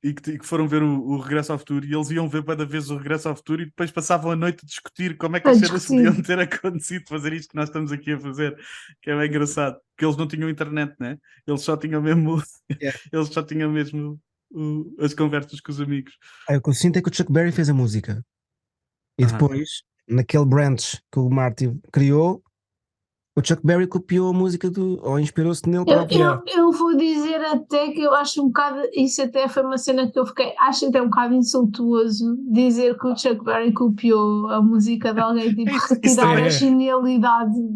e que foram ver o Regresso ao Futuro e eles iam ver cada vez o Regresso ao Futuro e depois passavam a noite a discutir como é que A as cenas discutir. podiam ter acontecido, fazer isto que nós estamos aqui a fazer, que é bem engraçado, porque eles não tinham internet, né? Eles só tinham mesmo Yeah. eles só tinham mesmo as conversas com os amigos. Aí o que eu sinto é que o Chuck Berry fez a música e Aham. depois, naquele branch que o Marty criou, o Chuck Berry copiou a música ou inspirou-se nele próprio. Eu vou dizer até que eu acho um bocado, isso até foi uma cena que eu fiquei, acho até um bocado insultuoso dizer que o Chuck Berry copiou a música de alguém, tipo, Isso retirar também a é. genialidade Isso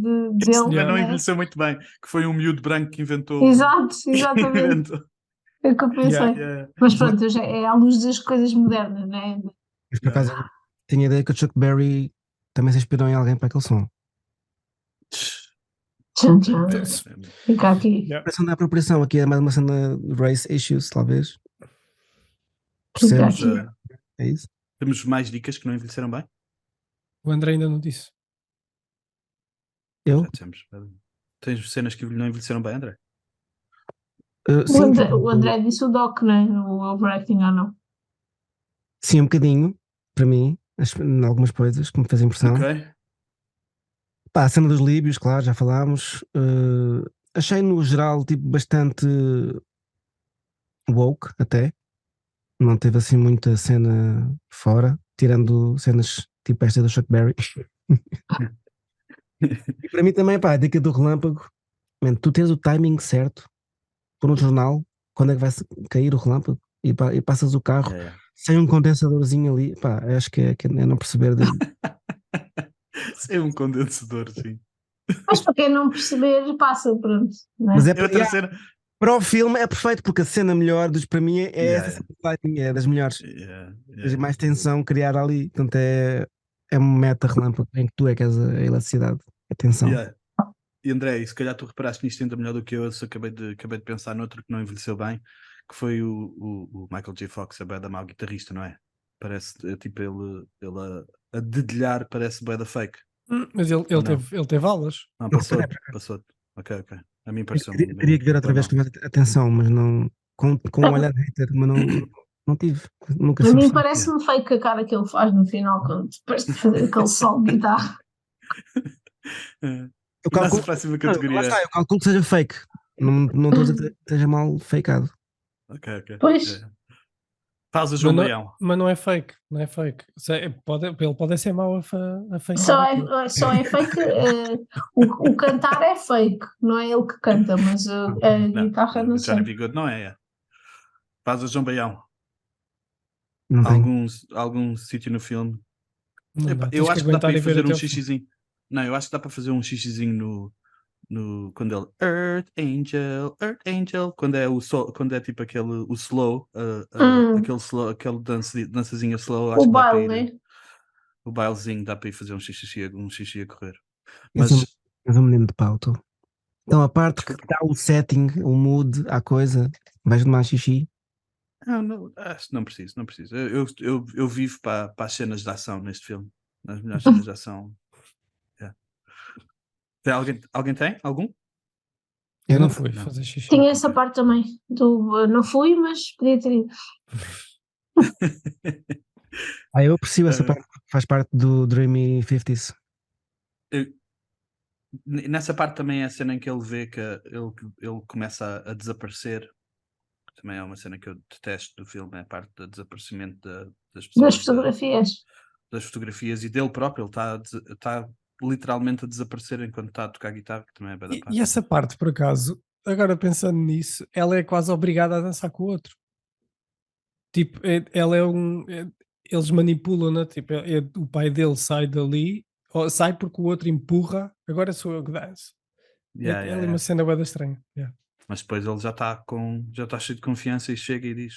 dele. também não né? envelheceu muito bem, que foi um miúdo branco que inventou. Exato, que exatamente. inventou. É o que eu pensei. Yeah. Mas pronto, já é à luz das coisas modernas, né? Mas por acaso eu tinha a ideia que o Chuck Berry também se inspirou em alguém para aquele som. Tchan, tchan. Fica aqui. Yeah. Parece da apropriação, aqui é mais uma cena de race issues, talvez. Fica Percebes? aqui. É isso? Temos mais dicas que não envelheceram bem? O André ainda não disse. Eu? Já dissemos. Tens cenas que não envelheceram bem, André? Sim, O André disse o Doc, né? O overacting ou não. sim, um bocadinho, para mim, em algumas coisas que me fazem impressão. Ok. Pá, a cena dos líbios, claro, já falámos. Achei no geral tipo, bastante woke até. Não teve assim muita cena fora, tirando cenas tipo esta do Chuck Berry. E para mim também, pá, a dica do relâmpago, man, tu tens o timing certo por um jornal, quando é que vai cair o relâmpago e passas o carro Yeah. sem um condensadorzinho ali, pá, acho que é não perceber de... É um condensador, sim. Mas para quem não perceber, passa, pronto. Né? Mas é E outra cena. para o filme é perfeito, porque a cena melhor para mim é Yeah, essa cena de timing, é das melhores. Yeah. Tens mais tensão criar ali, portanto é um meta relâmpago em que tu é que és a elasticidade, a tensão. Yeah. E André, e se calhar tu reparaste nisto ainda melhor do que eu só acabei de pensar noutro que não envelheceu bem, que foi o Michael J. Fox, a bué da mau guitarrista, não é? Parece, tipo, ele a dedilhar parece bué da fake. Mas ele teve aulas. Não, Não, passou. Ok. A mim pareceu. Teria que ver outra vez com mais atenção, mas não com um olhar de hater, mas não tive, nunca A se mim percebe. parece-me fake a cara que ele faz no final, quando, depois de fazer aquele solo de guitarra. Eu Nossa calculo, próxima lá categoria. está, eu calculo que seja fake. Não estou a dizer que seja mal fakeado. Ok. Pois. Pausa, João Baião. Mas não é fake, não é fake. Ele pode ser mau a fakear Só aquilo. só é fake. O cantar é fake, não é ele que canta, mas a guitarra não O Johnny sei. B. Good não é. Pausa, João Baião. Não tenho. Algum sítio no filme? Não Epá, dá, eu tens que acho que dá para aguentar e ir ver fazer até um ao fim. xixizinho. Não, eu acho que dá para fazer um xixizinho quando ele Earth Angel, quando é quando é tipo o slow, aquele slow, aquele dançazinha slow, acho O que dá para baile, ir. né? O bailezinho dá para ir fazer um xixi a correr. És Mas um menino de pau, tu. Então, a parte que desculpa. dá o setting, o mood, a coisa, vais tomar xixi. Não, acho que não preciso. Eu vivo para as cenas de ação neste filme. Nas melhores cenas de ação. Yeah. Alguém tem? Algum? Eu não não fui Não. fazer xixi. Tinha essa parte também. Não fui, mas podia ter ido. Eu aprecio essa Eh, parte, porque faz parte do Dreamy 50s. Nessa parte também é a cena em que ele vê que ele começa a desaparecer. Também é uma cena que eu detesto do filme, é a parte do desaparecimento das Das pessoas, fotografias. das fotografias e dele próprio. Ele está literalmente a desaparecer enquanto está a tocar guitarra, que também é bem da E essa parte, por acaso, agora pensando nisso, ela é quase obrigada a dançar com o outro. Tipo, ela é eles manipulam-na, tipo, o pai dele sai dali, ou sai porque o outro empurra, agora sou eu que danço. Yeah, Ela é uma cena bué da estranha. Yeah. Mas depois ele já está cheio de confiança e chega e diz: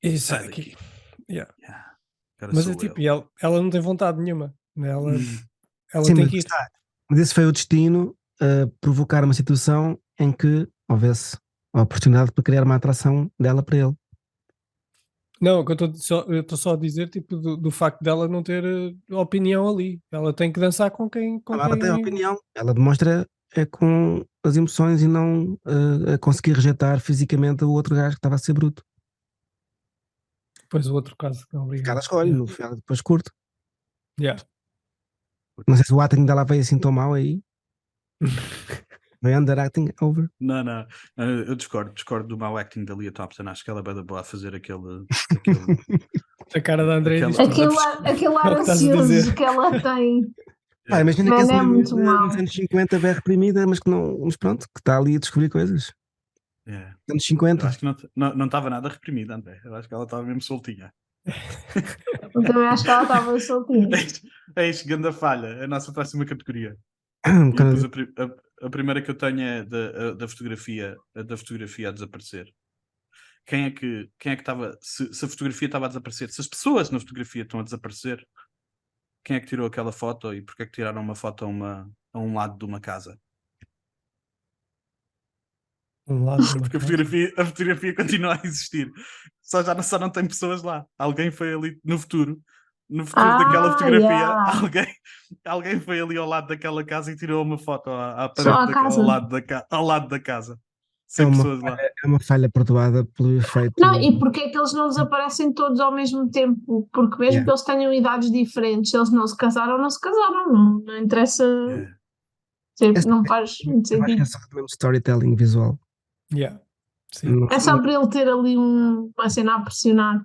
E sai sai daqui. daqui. Yeah. Yeah, agora Mas é sou tipo, eu. e ela não tem vontade nenhuma. Né? Ela Sim, tem mas que ir. está. Mas esse foi o destino a provocar uma situação em que houvesse a oportunidade para criar uma atração dela para ele. Não, o que eu estou só a dizer, tipo, do facto dela não ter opinião ali. Ela tem que dançar com quem. Ela tem opinião, ela demonstra com as emoções e não a conseguir rejeitar fisicamente o outro gajo que estava a ser bruto. Depois o outro caso. Ela Obrigado. escolhe, Yeah. no final depois curte. Yeah. Não sei se o acting dela veio assim tão mal aí. Veio underacting over. Não, eu discordo do mau acting da Leah Thompson. Acho que ela é bem da boa a fazer aquele A cara da André diz Aquela- tudo. Aquele É ar o que estás a ansioso dizer. que ela tem. Imagina que Não, esse não é miúdo muito mau. nos anos 50 é reprimida, mas que não, mas pronto, que está ali a descobrir coisas. Yeah. Anos Eu 50. acho que não estava nada reprimida, André. Eu acho que ela estava mesmo soltinha. Eu também acho que ela estava soltinha. Eis, grande falha, a nossa próxima categoria. E Quando- depois a primeira que eu tenho é da fotografia, da fotografia a desaparecer. Quem é que estava, se a fotografia estava a desaparecer, se as pessoas na fotografia estão a desaparecer, quem é que tirou aquela foto e porque é que tiraram uma foto a um lado de uma casa? Um lado de uma Porque casa. a fotografia continua a existir. Só não tem pessoas lá. Alguém foi ali no futuro daquela fotografia, yeah. alguém foi ali ao lado daquela casa e tirou uma foto à Só parede a casa. ao lado da casa. é, Sem pessoas lá. é uma falha perdoada pelo efeito. Não, e porque é que eles não desaparecem todos ao mesmo tempo? Porque mesmo Yeah. que eles tenham idades diferentes, se eles não se casaram, não interessa. É. Tipo, não faz muito Eu acho que sentido. é só mesmo storytelling visual. Yeah. Sim. Não- É só para ele ter ali uma cena a pressionar.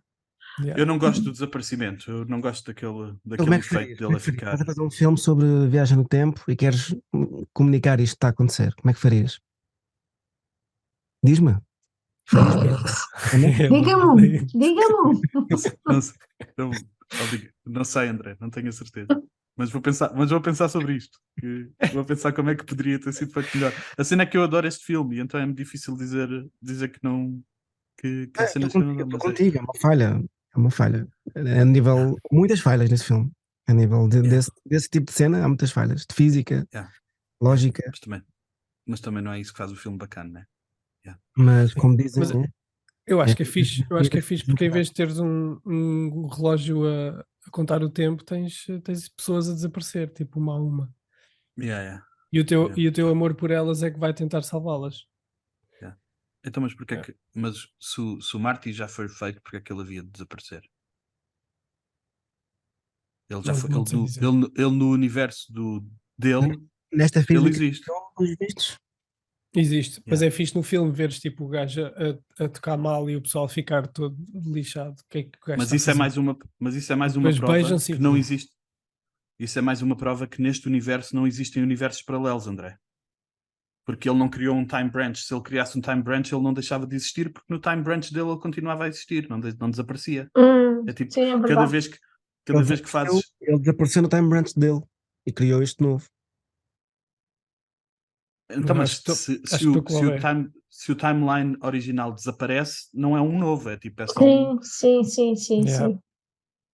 Yeah. Eu não gosto do desaparecimento. Eu não gosto Como daquele é que farias? efeito Como dele é a que farias? ficar. Estás a fazer um filme sobre viagem no tempo e queres comunicar isto que está a acontecer. Como é que farias? Diz-me. Farias para ele? Diga-me. Não sei, não sei, André, não tenho a certeza. Mas vou pensar sobre isto. Vou pensar como é que poderia ter sido feito melhor. A cena é que eu adoro este filme, e então é-me difícil dizer que não. Que há cenas que eu não dou. Estou Mas contigo, é uma falha. É uma falha. É a nível. Muitas falhas nesse filme. A nível desse tipo de cena, há muitas falhas. De física, Yeah. lógica. Mas também não é isso que faz o filme bacana, né? Mas como dizem, Mas né? eu acho que é fixe. Eu acho que é fixe porque em vez de teres um relógio a contar o tempo, tens pessoas a desaparecer, tipo uma a uma. Yeah. E o teu amor por elas é que vai tentar salvá-las. Então, mas porquê que. Mas se o Marty já foi feito, porque é que ele havia de desaparecer? Ele já Não foi. sei dizer. Ele no universo dele Nesta Ele física, existe. pelos vistos. Existe, mas é fixe no filme veres tipo o gajo a tocar mal e o pessoal ficar todo lixado. O que é que o gajo Mas está a isso é fazer? mais uma Depois prova beijam-se e que não tudo. existe. Isso é mais uma prova que neste universo não existem universos paralelos, André. Porque ele não criou um time branch. Se ele criasse um time branch, ele não deixava de existir, porque no time branch dele ele continuava a existir, não desaparecia. É tipo, Sim, é cada verdade. vez que fazes. Ele desapareceu no time branch dele e criou este novo. Então, mas Acho que se o timeline original desaparece, não é um novo, é tipo, é só um. Sim. Yeah.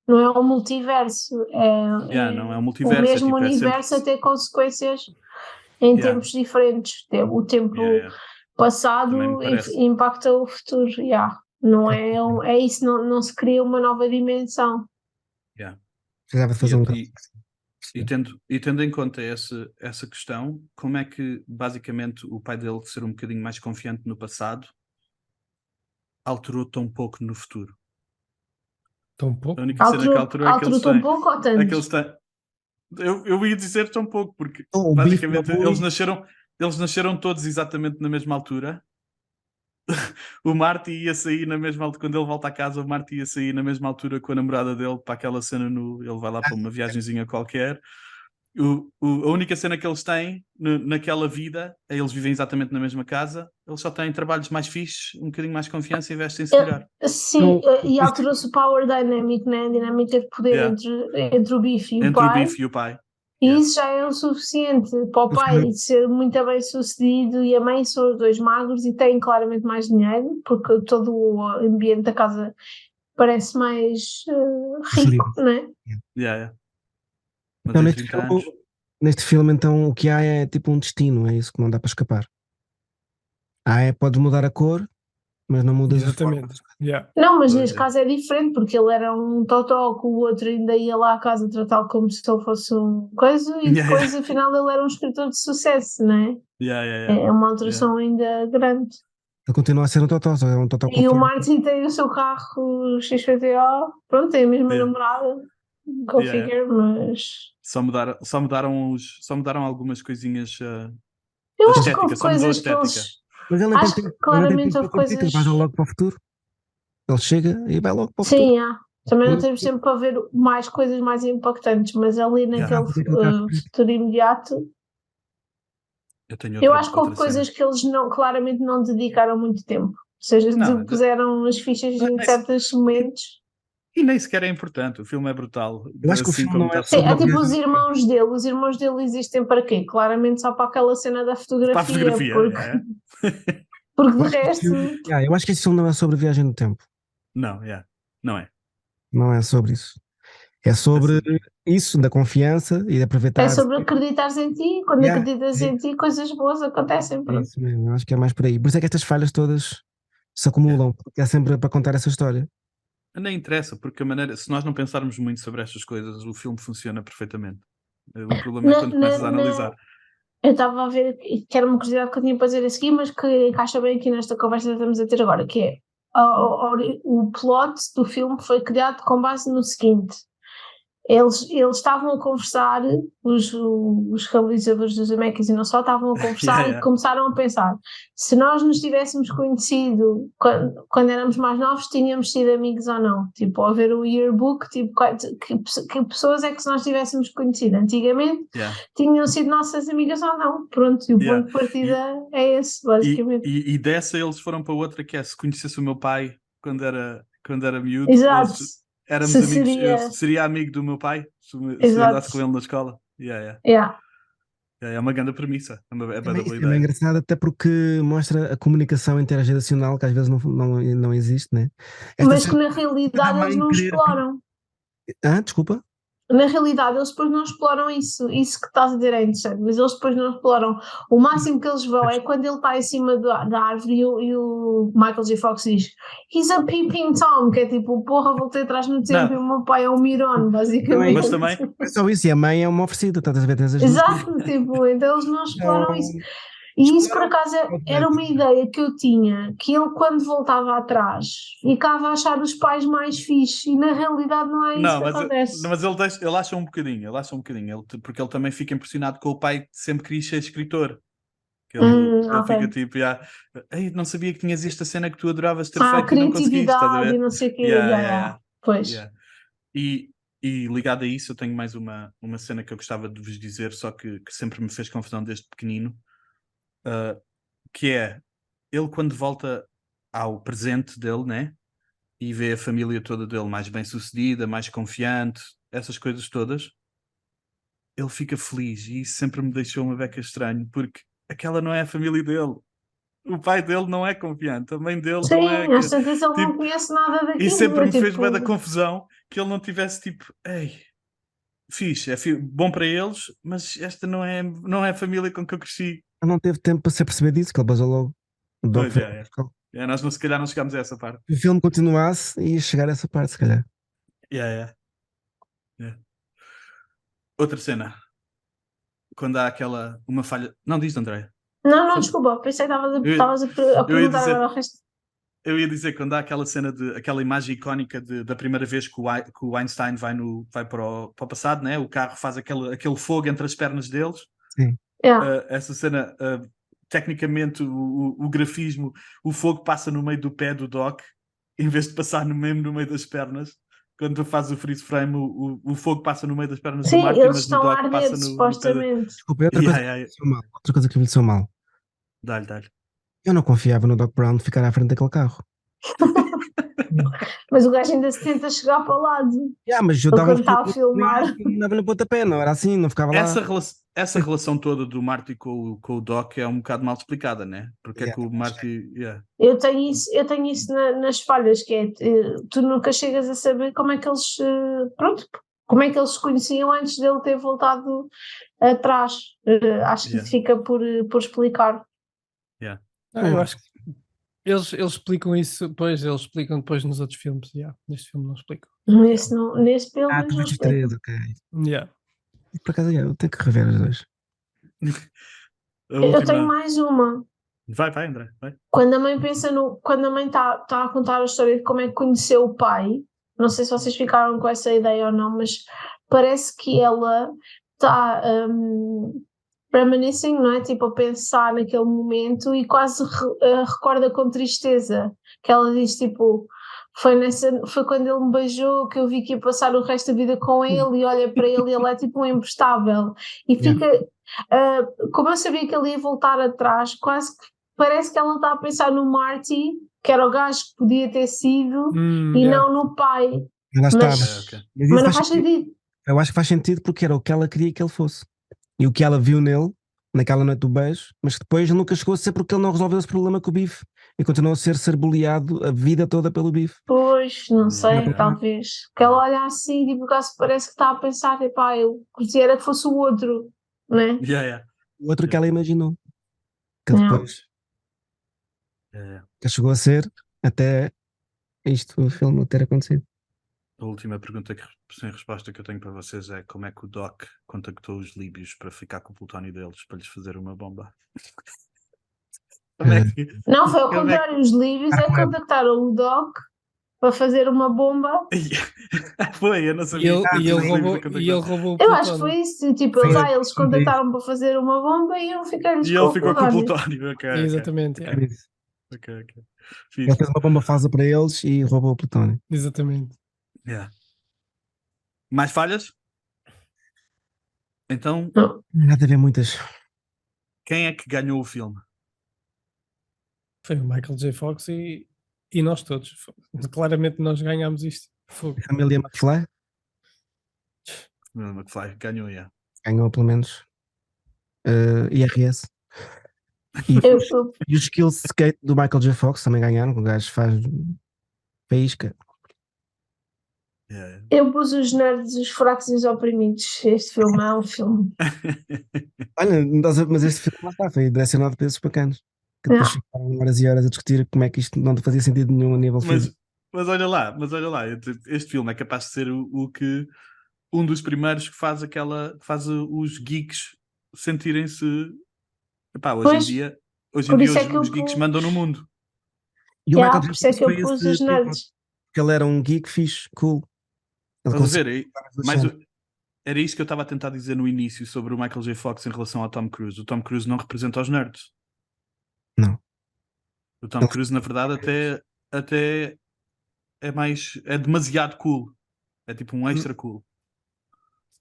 Não é um multiverso, Não é um o multiverso, mesmo é sempre. universo a ter consequências em Yeah. tempos diferentes. O tempo Também passado me parece. impacta o futuro. Não é isso, não se cria uma nova dimensão. Precisava de fazer um E tendo em conta essa questão, como é que basicamente o pai dele ser um bocadinho mais confiante no passado alterou tão pouco no futuro? Tão pouco? A única cena que alterou é que eles Alterou tão têm. pouco ou tanto? É que eles têm. Eu ia dizer tão pouco, porque o basicamente bife eles nasceram todos exatamente na mesma altura. O Marty ia sair na mesma altura, quando ele volta a casa, o Marty ia sair na mesma altura com a namorada dele para aquela cena ele vai lá para uma viagenzinha qualquer. A única cena que eles têm naquela vida é eles vivem exatamente na mesma casa, eles só têm trabalhos mais fixes, um bocadinho mais confiança e vestem-se melhor. Sim, e alterou-se o power dynamic, né? A dinâmica de poder Yeah. entre o Bife e o Entre o pai. Bife e o pai. E Yeah. isso já é o suficiente para o pai ser muito bem sucedido e a mãe são os dois magros e têm claramente mais dinheiro, porque todo o ambiente da casa parece mais rico, não é? Yeah. Mas Então, em 30 anos. neste filme, então, o que há é tipo um destino, é isso que não dá para escapar. Podes mudar a cor, mas não mudas a forma. Exatamente. Yeah. Não, mas Pois neste é. caso é diferente, porque ele era um totó, que o outro ainda ia lá à casa tratá-lo como se ele fosse um coisa, e depois afinal ele era um escritor de sucesso, não é? É uma alteração ainda grande. Ele continua a ser um totó, só é um totó E o confiante. Martin tem o seu carro XPTO, pronto, tem a mesma namorada, go figure, mas... Só mudaram algumas coisinhas. Eu acho que estética, houve só mudou a coisas que estética. eles... Mas ele nem Acho tem que tempo, ele nem tem claramente tempo houve para competir, coisas... ele vai logo para o futuro. Ele chega e vai logo para o futuro. Sim, também não temos tempo para ver mais coisas mais impactantes, mas ali naquele futuro imediato... Eu acho que houve coisas que eles claramente não dedicaram muito tempo. Ou seja, puseram as fichas em certos momentos. E nem sequer é importante, o filme é brutal. Eu acho que o assim filme como não é está Sim, é tipo os irmãos dele existem para quê? Claramente só para aquela cena da fotografia. Para a fotografia, porque de resto... Eu acho que esse filme não é sobre viagem no tempo. Não é. Não é sobre isso. É sobre isso, da confiança e de aproveitar. É sobre acreditares em ti. Quando acreditas em ti, coisas boas acontecem. É isso mesmo, eu acho que é mais por aí. Por isso é que estas falhas todas se acumulam, porque é sempre para contar essa história. Nem interessa, porque se nós não pensarmos muito sobre estas coisas, o filme funciona perfeitamente. O problema é quando começas a analisar. Eu estava a ver, que era uma curiosidade que eu tinha para dizer a seguir, mas que encaixa bem aqui nesta conversa que estamos a ter agora, que é o plot do filme foi criado com base no seguinte: eles estavam a conversar, os realizadores dos Zemeckis e não só, estavam a conversar e começaram a pensar: se nós nos tivéssemos conhecido quando éramos mais novos, tínhamos sido amigos ou não? Tipo, ao ver o yearbook, tipo, que pessoas é que se nós tivéssemos conhecido antigamente tinham sido nossas amigas ou não? Pronto, e o ponto de partida é esse, basicamente. E dessa eles foram para outra, que é: se conhecesse o meu pai quando era miúdo. Exato. Éramos amigos, eu seria amigo do meu pai se andasse com ele na escola. É uma grande premissa. É bem engraçado, até porque mostra a comunicação intergeracional que às vezes não existe, né? Mas que na realidade eles não exploram. Desculpa? Na realidade eles depois não exploram isso que estás a dizer é interessante, mas eles depois não exploram. O máximo que eles vão é quando ele está em cima da árvore e o Michael J. Fox diz "He's a peeping Tom", que é tipo, porra, voltei atrás no tempo e o meu pai é um Miron, basicamente. Mas também é só isso, e a mãe é uma oferecida, estás a ver? Exato, tipo, então eles não exploram isso. E isso por acaso era uma ideia que eu tinha, que ele quando voltava atrás ficava a achar os pais mais fixe, e na realidade não é isso Não, que mas, acontece. mas ele acha um bocadinho, porque ele também fica impressionado com o pai que sempre queria ser escritor. Que ele Ok. fica tipo, Ei, não sabia que tinhas esta cena que tu adoravas ter A feito e não conseguiste, estás a criatividade e ver? não sei o quê, Yeah, yeah, yeah, pois. yeah. E ligado a isso, eu tenho mais uma cena que eu gostava de vos dizer, só que sempre me fez confusão desde pequenino, que é ele quando volta ao presente dele, né? E vê a família toda dele mais bem sucedida, mais confiante, essas coisas todas, ele fica feliz, e isso sempre me deixou uma beca estranho, porque aquela não é a família dele. O pai dele não é confiante, a mãe dele não é. Sim, às tantas ele não Tipo, conhece nada e daquilo. sempre me fez tipo, bué da confusão que ele não tivesse tipo, ei, fixe, bom para eles, mas esta não é a família com que eu cresci. Ele não teve tempo para se aperceber disso, que ele basou logo. O Doc Pois foi- é. Nós se calhar não chegámos a essa parte. Se o filme continuasse, ia chegar a essa parte, se calhar. Yeah. Outra cena, quando há uma falha. Não, diz, André. Não, desculpa, pensei que estavas a eu ia perguntar dizer- agora o resto. Eu ia dizer, quando há aquela cena aquela imagem icónica da primeira vez que o Einstein vai para o passado, né? O carro faz aquele fogo entre as pernas deles. Sim. Yeah. Essa cena, tecnicamente, o grafismo, o fogo passa no meio do pé do Doc, em vez de passar no meio das pernas. Quando tu fazes o freeze frame, o fogo passa no meio das pernas Sim, do Marty, eles mas no estão a Doc arder, passa no pé supostamente. Desculpa, outra coisa que me pareceu mal. Outra coisa que me pareceu mal. Dá-lhe. Eu não confiava no Doc Brown de ficar à frente daquele carro. Mas o gajo ainda se tenta chegar para o lado. Mas eu Ele dava quando está a filmar. dava no pontapé, não era assim, não ficava lá. Essa relação toda do Marty com o Doc é um bocado mal explicada, né? Porque é que o Marty. Eu tenho isso nas falhas, que é tu nunca chegas a saber como é que eles como é que eles se conheciam antes dele ter voltado atrás. Acho que fica por explicar. Eu acho que eles explicam isso depois, eles explicam depois nos outros filmes. Neste filme não explicam. Nesse pelo menos tu não viste os explica. três, ok. Yeah. Por acaso, eu tenho que rever os dois. Eu tenho mais uma. Vai, André, vai. Quando a mãe está a contar a história de como é que conheceu o pai, não sei se vocês ficaram com essa ideia ou não, mas parece que ela está reminiscing, não é? Tipo, a pensar naquele momento e quase recorda com tristeza, que ela diz tipo, foi quando ele me beijou que eu vi que ia passar o resto da vida com ele, e olha para ele e ele é tipo um imprestável, e fica, como eu sabia que ele ia voltar atrás, quase que parece que ela está a pensar no Marty, que era o gajo que podia ter sido, e não no pai. Lá está. Mas não faz sentido. Eu acho que faz sentido porque era o que ela queria que ele fosse. E o que ela viu nele, naquela noite do beijo, mas que depois nunca chegou a ser porque ele não resolveu esse problema com o Bife. E continuou a ser bullyado a vida toda pelo Bife. Pois, não sei, talvez. Que ela olha assim, tipo, o gajo parece que está a pensar, epá, eu queria que fosse o outro, não é? O outro que ela imaginou. Que depois que chegou a ser até o filme ter acontecido. A última pergunta sem resposta que eu tenho para vocês é: como é que o Doc contactou os líbios para ficar com o plutónio deles, para lhes fazer uma bomba? Não, foi ao contrário, os líbios contactaram o Doc para fazer uma bomba. Foi, eu não sabia. E ele roubou o plutónio. Eu acho que foi isso, tipo, eles contactaram para fazer uma bomba e eu fiquei-lhes com o ficou com o plutónio. Exatamente. Ok. Ele fez uma bomba falsa para eles e roubou o plutónio. Exatamente. Mais falhas? Então, nada a ver muitas. Quem é que ganhou o filme? Foi o Michael J. Fox e nós todos. Claramente nós ganhámos isto. A família McFly? McFly ganhou, Ganhou pelo menos IRS. E os skills de skate do Michael J. Fox também ganharam. O gajo faz faísca. Eu pus os nerds, os fracos e os oprimidos. Este filme é um filme. Olha, mas este filme lá está, foi direcionado para esses bacanas. Que depois ficaram horas e horas a discutir como é que isto não fazia sentido nenhum a nível físico. Mas olha lá, este filme é capaz de ser um dos primeiros que faz os geeks sentirem-se Epá, Pois, hoje em por dia isso é que os eu geeks pus. mandam no mundo. E o Michael Por isso J. é Fox que eu foi pus esse os tipo, nerds. porque ele era um geek fixe, cool. Ele Estás a conseguia ver? falar Mas adolescente. era isso que eu estava a tentar dizer no início sobre o Michael J. Fox em relação ao Tom Cruise. O Tom Cruise não representa os nerds. Não. O Tom Ele- Cruise, na verdade, até é demasiado cool. É tipo um extra cool.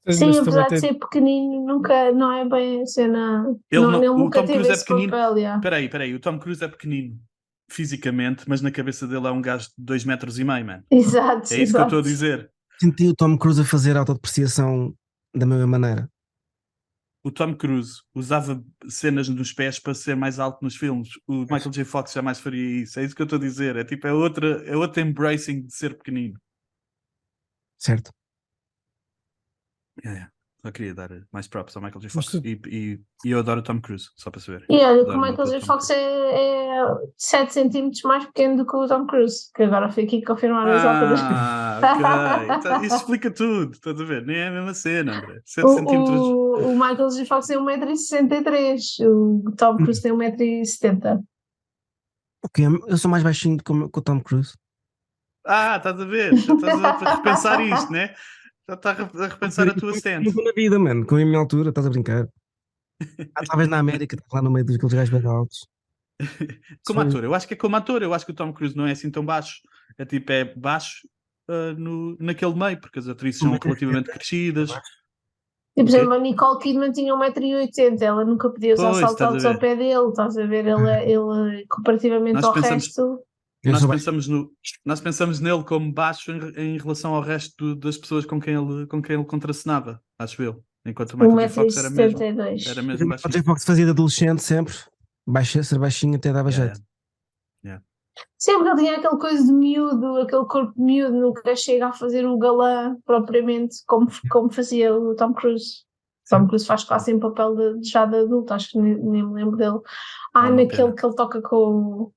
Sim, Mas também apesar de ser pequenino, nunca, não é bem a cena. Ele O nunca Tom teve Cruise é esse pequenino. papel, já. Peraí, o Tom Cruise é pequenino fisicamente, mas na cabeça dele é um gajo de 2,5 metros, mano. Exato, É isso que eu estou a exato. dizer. Senti o Tom Cruise a fazer autodepreciação da mesma maneira. O Tom Cruise usava cenas nos pés para ser mais alto nos filmes. O Michael J. Fox jamais faria isso. É isso que eu estou a dizer. É tipo, é outra embracing de ser pequenino. Certo? É. Só queria dar mais props ao Michael J. Mas Fox. E eu adoro o Tom Cruise, só para saber. E olha, que o Adoro Michael J. Tom Fox Cruise. é 7 centímetros mais pequeno do que o Tom Cruise, que agora foi aqui confirmar as alturas. Ok. Então, isso explica tudo. Estás a ver? Nem é a mesma cena, André. 7 O, centímetros. o Michael J. Fox tem 1,63 m, o Tom Cruise tem 1,70 m. Ok, eu sou mais baixinho do que o Tom Cruise. Estás a ver? Já estás a repensar isto, né? Já estás a repensar a tua stance. Nunca na vida, mano, com a minha altura, estás a brincar. Talvez na América, lá no meio dos aqueles gajos bem altos. Como ator, eu acho que é como ator. Eu acho que o Tom Cruise não é assim tão baixo. É tipo, é baixo naquele meio, porque as atrizes são relativamente crescidas. E, por Ok. exemplo, a Nicole Kidman tinha 1,80 m, ela nunca podia usar Pois, saltos estás a altos ao ver. pé dele, estás a ver? Ele comparativamente Nós ao pensamos- resto. Eu Nós sou baixo. nós pensamos nele como baixo em relação ao resto das pessoas com quem ele contracenava, acho eu. Enquanto o Michael J. Fox era mesmo 1,72 m. O baixinho. J. Fox fazia de adolescente sempre. Ser baixinho até dava Yeah, jeito. Sempre que ele tinha aquele coisa de miúdo, aquele corpo de miúdo, nunca chega a fazer o galã propriamente como fazia o Tom Cruise. Tom Cruise faz quase em papel já de adulto, acho que nem me lembro dele. É uma Naquele pena. que ele toca com.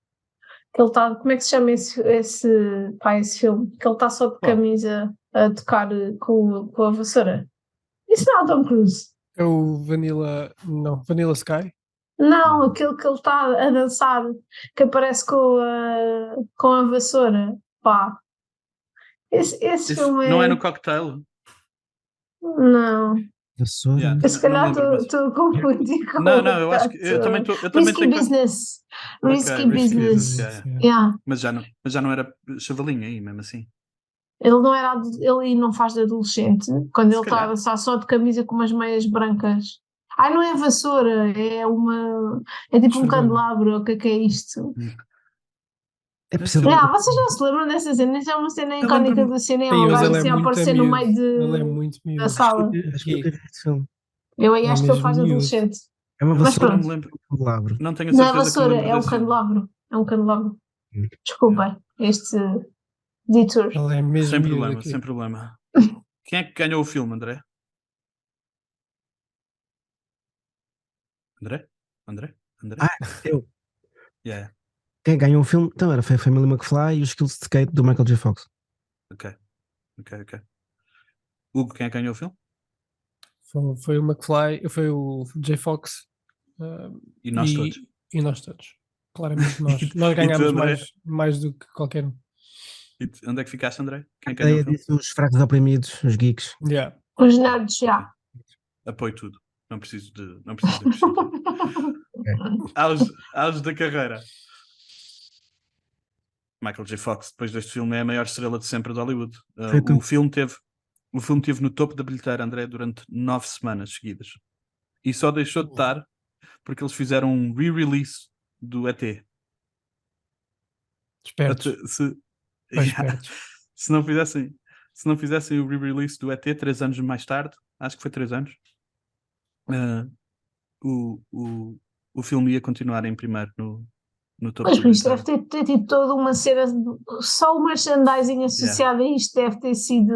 Que ele está. Como é que se chama esse filme? Que ele está só de Qual? camisa a tocar com a vassoura. Isso não é o Tom Cruise. é o Vanilla Sky. Não, aquele que ele está a dançar, que aparece com a vassoura. Pá. Esse Isso filme não é. é no Cocktail? Não. Vassoura. Yeah, Eu se não me calhar lembro, mas- estou a confundir com Não, eu acho que eu também Risky tenho que. Business. Ok, Risky Risky Business. Business, yeah. Yeah. Mas já não era chavalinho aí, mesmo assim. Ele não era ele não faz de adolescente quando Se ele está a calhar. dançar só de camisa com umas meias brancas. Ai, não é vassoura, é tipo um Churrona. candelabro, o que é isto? É preciso. Vocês não se lembram dessa cena? Isso é uma cena Eu icónica lembro-me. do cinema, Sim, o mas gajo ele é assim a muito aparecer no meio Ele é de, muito da miúdo. sala. Acho que eu tive esse filme. Eu aí É acho que ele mesmo faz de miúdo. adolescente. É uma Mas vassoura. Não pronto. me lembro. Um candelabro. Não tenho a Não é certeza que me vassoura, lembro é um desse filme. candelabro. É um candelabro. Desculpem, este detour. Ele é mesmo Sem miúdo problema, aqui. sem problema. Quem é que ganhou o filme, André? André? Eu. Yeah, Quem ganhou o filme? Então foi a Family McFly e os Skills de Skate do Michael J. Fox. ok. Hugo, quem é que ganhou o filme? Foi o McFly, foi o J. Fox E nós todos. E nós todos. Claramente nós. Nós E tu, ganhámos André? mais do que qualquer um. Onde é que ficaste, André? Quem A ganhou o ideia filme? disso, os fracos oprimidos, os geeks. Yeah. Os nerds, já. Apoio tudo. Não preciso de acrescentar. Aos da carreira. Michael J. Fox, depois deste filme, é a maior estrela de sempre de Hollywood. O filme teve no topo da bilheteira, André, durante 9 semanas seguidas. E só deixou de estar porque eles fizeram um re-release do ET. Espertos. Bem espertos. Se não fizessem o re-release do ET 3 anos mais tarde, acho que foi 3 anos, o filme ia continuar em primeiro no topo Mas da por isto bilheteira. deve ter tido toda uma cena, só o merchandising associado a isto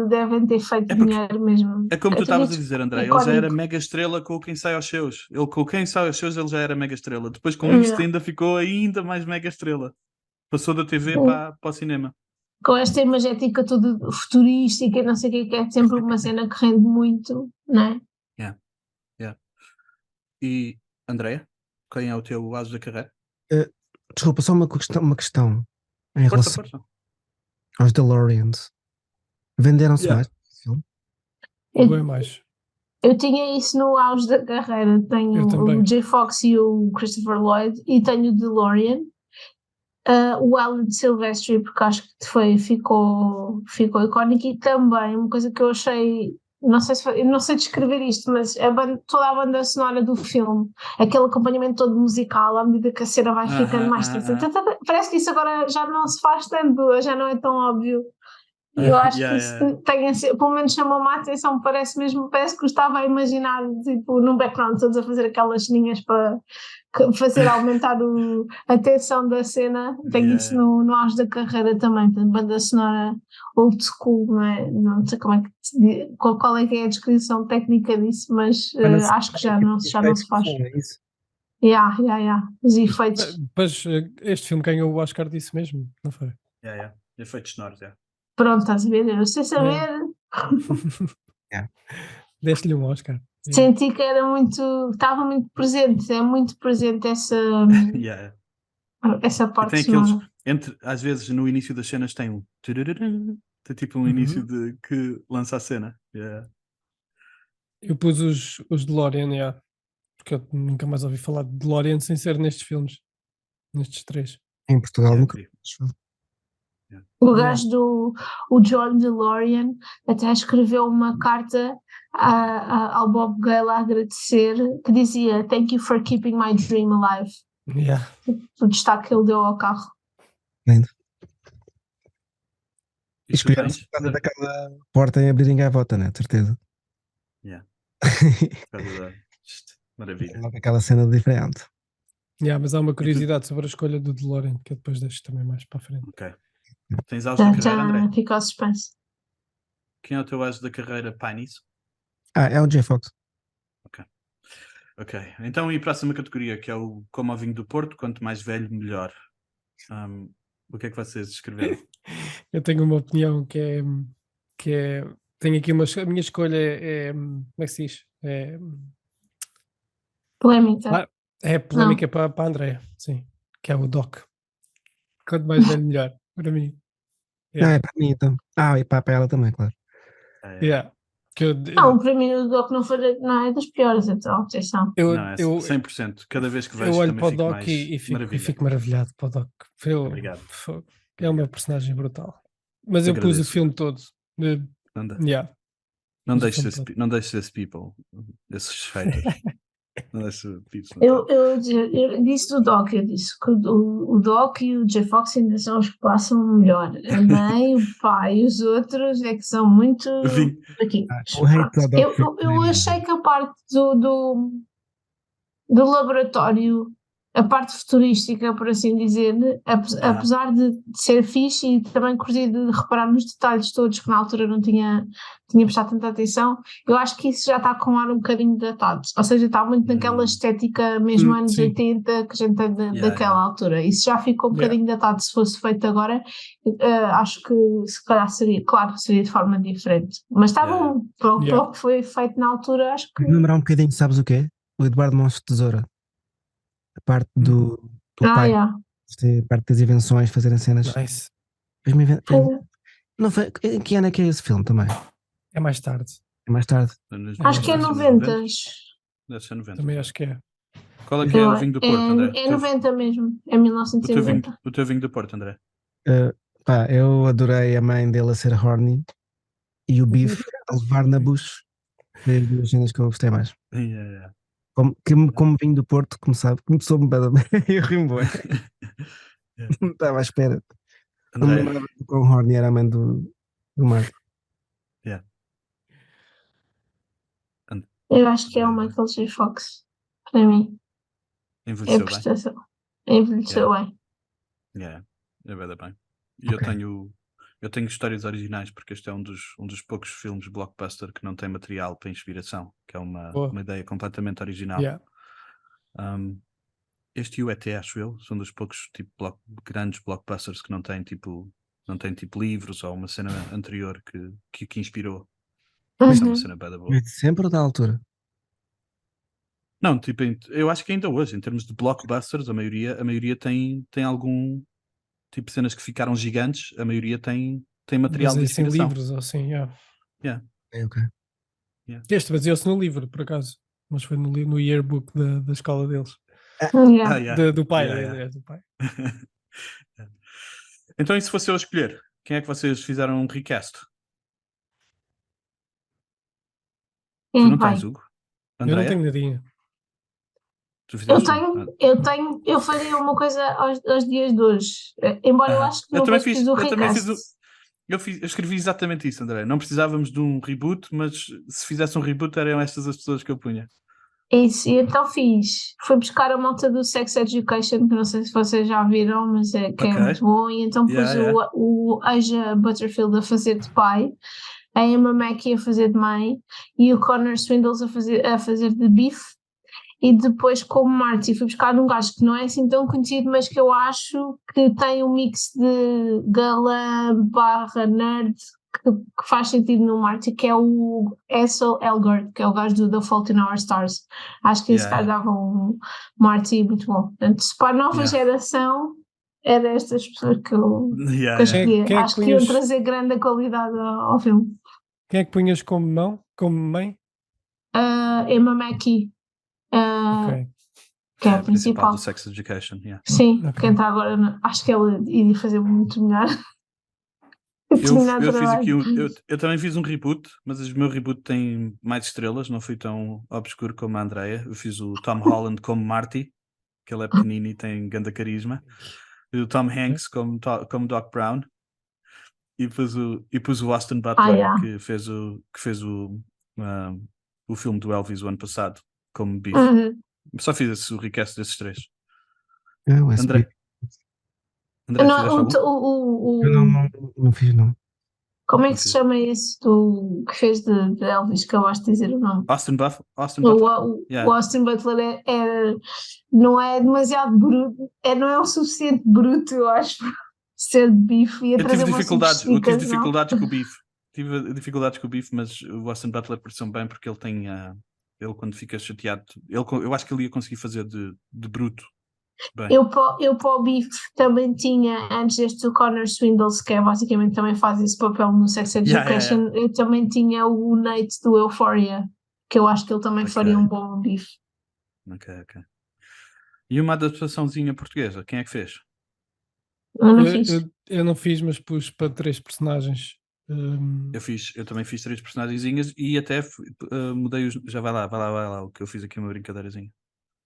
devem ter feito É porque- dinheiro mesmo. É como tu estavas a dizer, André, ele já icónico. era mega estrela com Quem Sai aos Seus. Ele com Quem Sai aos Seus ele já era mega estrela. Depois com isto ainda ficou ainda mais mega estrela. Passou da TV para o cinema. Com esta imagética toda futurística e não sei o que é sempre uma cena que rende muito, não é? E Andréia, Quem é o teu aso da carreira? Desculpa, só uma questão em Força, relação força. aos DeLoreans. Venderam-se Yeah. mais? Filme? Bem mais. Eu tinha isso no auge da carreira. Tenho Eu também. o J. Fox e o Christopher Lloyd e tenho o DeLorean. O Alan Silvestri, porque acho que ficou icónico, e também uma coisa que eu achei, não sei descrever isto, mas toda a banda sonora do filme, aquele acompanhamento todo musical, à medida que a cena vai ficando mais estressante, parece que isso agora já não se faz tanto, já não é tão óbvio. E eu acho que isso pelo menos chamou-me a atenção, parece que eu estava a imaginar, tipo, num background, todos a fazer aquelas ceninhas para fazer aumentar a tensão da cena. Tenho isso no auge da carreira também, portanto, banda sonora old school, não é? Não sei como é que qual é que é a descrição técnica disso, mas acho que já não se faz. É isso? Yeah. Os efeitos. Mas este filme ganhou o Oscar disso mesmo, não foi? Efeitos sonoros, Pronto, estás a ver? Eu sei saber. Deste-lhe um Oscar. Senti que estava muito presente, é muito presente essa parte tem aqueles, sonora. às vezes no início das cenas tem um turururum, tem tipo um início de que lança a cena. Eu pus os DeLorean, porque eu nunca mais ouvi falar de DeLorean sem ser nestes filmes, nestes 3. Em Portugal nunca. O gajo o John DeLorean até escreveu uma carta ao Bob Gale a agradecer, que dizia "Thank you for keeping my dream alive". O destaque que ele deu ao carro. Lindo. E tu Escolheram tens? por causa daquela porta em abrirem a volta, né? De certeza. Por causa maravilha. Logo aquela cena diferente. Mas há uma curiosidade sobre a escolha do DeLorean, que eu depois deixo também mais para a frente. Ok. Tens auge da carreira, André? Fica ao suspense. Quem é o teu auge da carreira, pai, nisso? É o J. Fox. Ok. Então, e a próxima categoria, que é o Como ao Vinho do Porto, quanto mais velho, melhor. O que é que vocês escreveram? Eu tenho uma opinião que é tenho aqui a minha escolha é como é que se diz? Polémica. É polémica para a Andréia, sim, que é o Doc. Quanto mais velho, melhor, para mim. É para mim então. E para ela também, claro. Para mim o Doc não é das piores, então, atenção. Não, é 100%. Cada vez que vejo eu olho também para o fico Doc mais e fico maravilhado para o Doc. Obrigado. É uma personagem brutal. Mas Te eu pus agradeço. o filme todo. Não deixes esse people, esses haters. Não deixes people. Eu disse do Doc, eu disse que o Doc e o J. Fox ainda são os que passam melhor. A mãe, o pai e os outros é que são muito aqui. O hate ao Doc Eu achei que a parte do laboratório, a parte futurística, por assim dizer, apesar de ser fixe e também curti de reparar nos detalhes todos que na altura não tinha prestado tanta atenção, eu acho que isso já está com um ar um bocadinho datado, ou seja, está muito naquela estética mesmo anos 80 que a gente tem daquela altura. Isso já ficou um bocadinho datado. Se fosse feito agora, acho que se calhar seria de forma diferente, mas está bom, para o que foi feito na altura, acho que... Lembrar um bocadinho, sabes o quê? O Eduardo Mãos de Tesoura. A parte do pai, a parte das invenções, fazerem cenas. Nice. Não foi, em que ano é que é esse filme também? É mais tarde. É mais tarde. Acho que é 90. Deve ser 90. Também acho que é. Qual é que é o vinho do Porto, André? É 90 mesmo, é 1990. O teu vinho do Porto, André? Eu adorei a mãe dele a ser horny e o bife a levar na bucha. Foi as duas cenas que eu gostei mais. Como vinho do Porto, começou-me bem. Eu ri-me bem. Não estava à espera. Não me lembrava que o horny era a mãe do Marco. Eu acho que é o Michael J. Fox, para mim. Envelheceu bem. Envelheceu bem. É bem. E eu tenho histórias originais, porque este é um dos poucos filmes blockbuster que não tem material para inspiração, que é uma ideia completamente original. Este e o ET, acho eu, são dos poucos grandes blockbusters que não têm tipo livros ou uma cena anterior que inspirou. Isto é uma cena bem da boa. Sempre ou da altura? Não, tipo, eu acho que ainda hoje, em termos de blockbusters, a maioria tem algum tipo de cenas que ficaram gigantes, a maioria tem material de Baseia-se em inspiração. livros ou assim, yeah. Yeah. Ok. Este baseou-se no livro, por acaso, mas foi no yearbook da escola deles. Yeah. Yeah. Do pai, Yeah, yeah. aliás, do pai. Então, e se fosse eu a escolher, quem é que vocês fizeram um recast? Tu Quem não vai? tens, Hugo? Eu não Andréia? tenho nadinha. Tu Eu fizeste um? tenho, eu faria uma coisa aos dias de hoje. Embora eu Aham. acho que Eu não também fosse fiz, preciso o eu também fiz recast. eu escrevi exatamente isso, André. Não precisávamos de um reboot, mas se fizesse um reboot eram estas as pessoas que eu punha. Isso, e então fiz. Fui buscar a malta do Sex Education, que não sei se vocês já viram, mas que é Ok. muito bom. E então pus Yeah. o Aja Butterfield a fazer de pai, a Emma Mackey a fazer de mãe e o Connor Swindles a fazer de Beef. E depois, como Marty, fui buscar um gajo que não é assim tão conhecido, mas que eu acho que tem um mix de galã barra nerd que faz sentido no Marty, que é o Ansel Elgort, que é o gajo do The Fault in Our Stars. Acho que esse Yeah, cara dava um Marty muito bom. Portanto, se para a nova Yeah. geração, era estas pessoas que eu Yeah, escolhia. Quem é que Acho que iam punhas- trazer grande qualidade ao filme. Quem é que punhas como mão? Como mãe? Emma Mackey, Ok. que é É a a principal principal. do Sex Education. Yeah. Sim, Ok. que entra agora. Acho que ela iria fazer muito melhor. Muito melhor Eu fiz aqui trabalho. eu também fiz um reboot, mas o meu reboot tem mais estrelas, não fui tão obscuro como a Andrea. Eu fiz o Tom Holland como Marty, que ele é pequenino e tem grande carisma. E o Tom Hanks como Doc Brown. E pus o Austin Butler, yeah. que fez o filme do Elvis o ano passado, como Beef. Uhum. Só fiz o recast desses três. O SP. André, Não, fizeste algum? Eu não fiz, não. como é Não que se fiz. chama esse que fez de Elvis, que eu gosto de dizer o nome? Austin Butler? O Yeah. Austin Butler não é demasiado bruto, não é o suficiente bruto, eu acho, para ser de bife e a Eu tive trazer uma dificuldades sofisticação. com o Beef. Tive dificuldades com o Beef, mas o Austin Butler pareceu bem porque ele tem. Ele quando fica chateado, eu acho que ele ia conseguir fazer de bruto. Bem. Eu para o Biff também tinha, antes deste o Connor Swindles, que é basicamente também faz esse papel no Sex Education, eu também tinha o Nate do Euphoria, que eu acho que ele também faria um bom Biff. Ok. E uma adaptaçãozinha portuguesa, quem é que fez? Eu não fiz. Eu não fiz, mas pus para 3 personagens. Eu também fiz 3 personagenzinhas e até mudei os. Já vai lá, o que eu fiz aqui uma brincadeirazinha.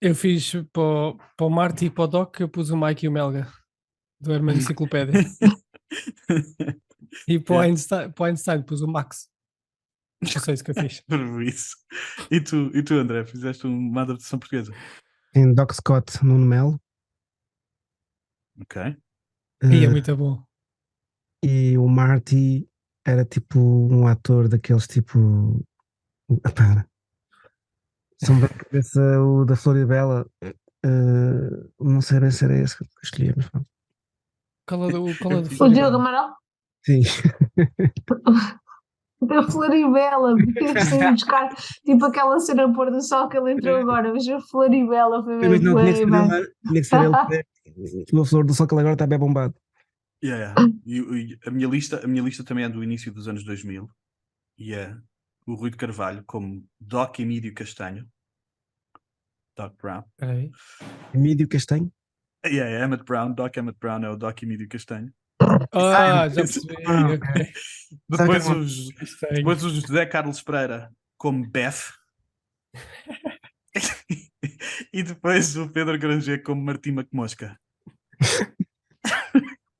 Eu fiz para o Marty e para o Doc, eu pus o Mike e o Melga, do Herman Enciclopédia. E para o Einstein pus o Max. Não sei isso que eu fiz. Por isso. E tu, André, fizeste uma adaptação portuguesa? Tem Doc Scott, Nuno Melo. Ok. E é muito bom. E o Marty era tipo um ator daqueles tipo. Pera. São bem cabeça o da Floribela. Não sei bem se era esse que eu escolhi, mas pronto. Qual é do O Floribela? Diogo Amaral? Sim. Da Floribela, porque preciso buscar tipo aquela cena pôr do sol que ele entrou agora, mas a Floribela foi Mas não, tinha que mesmo bem. tinha que ser ele. Uma flor do sol que ele agora está bem bombado. Yeah. E a minha lista também é do início dos anos 2000 e é o Rui de Carvalho como Doc Emílio Castanho. Doc Brown. Okay. Emílio Castanho? Emmett Brown. Doc Emmett Brown é o Doc Emílio Castanho. Já percebi. Okay. Depois o José Carlos Pereira como Beth. E depois o Pedro Granger como Martim Macmosca.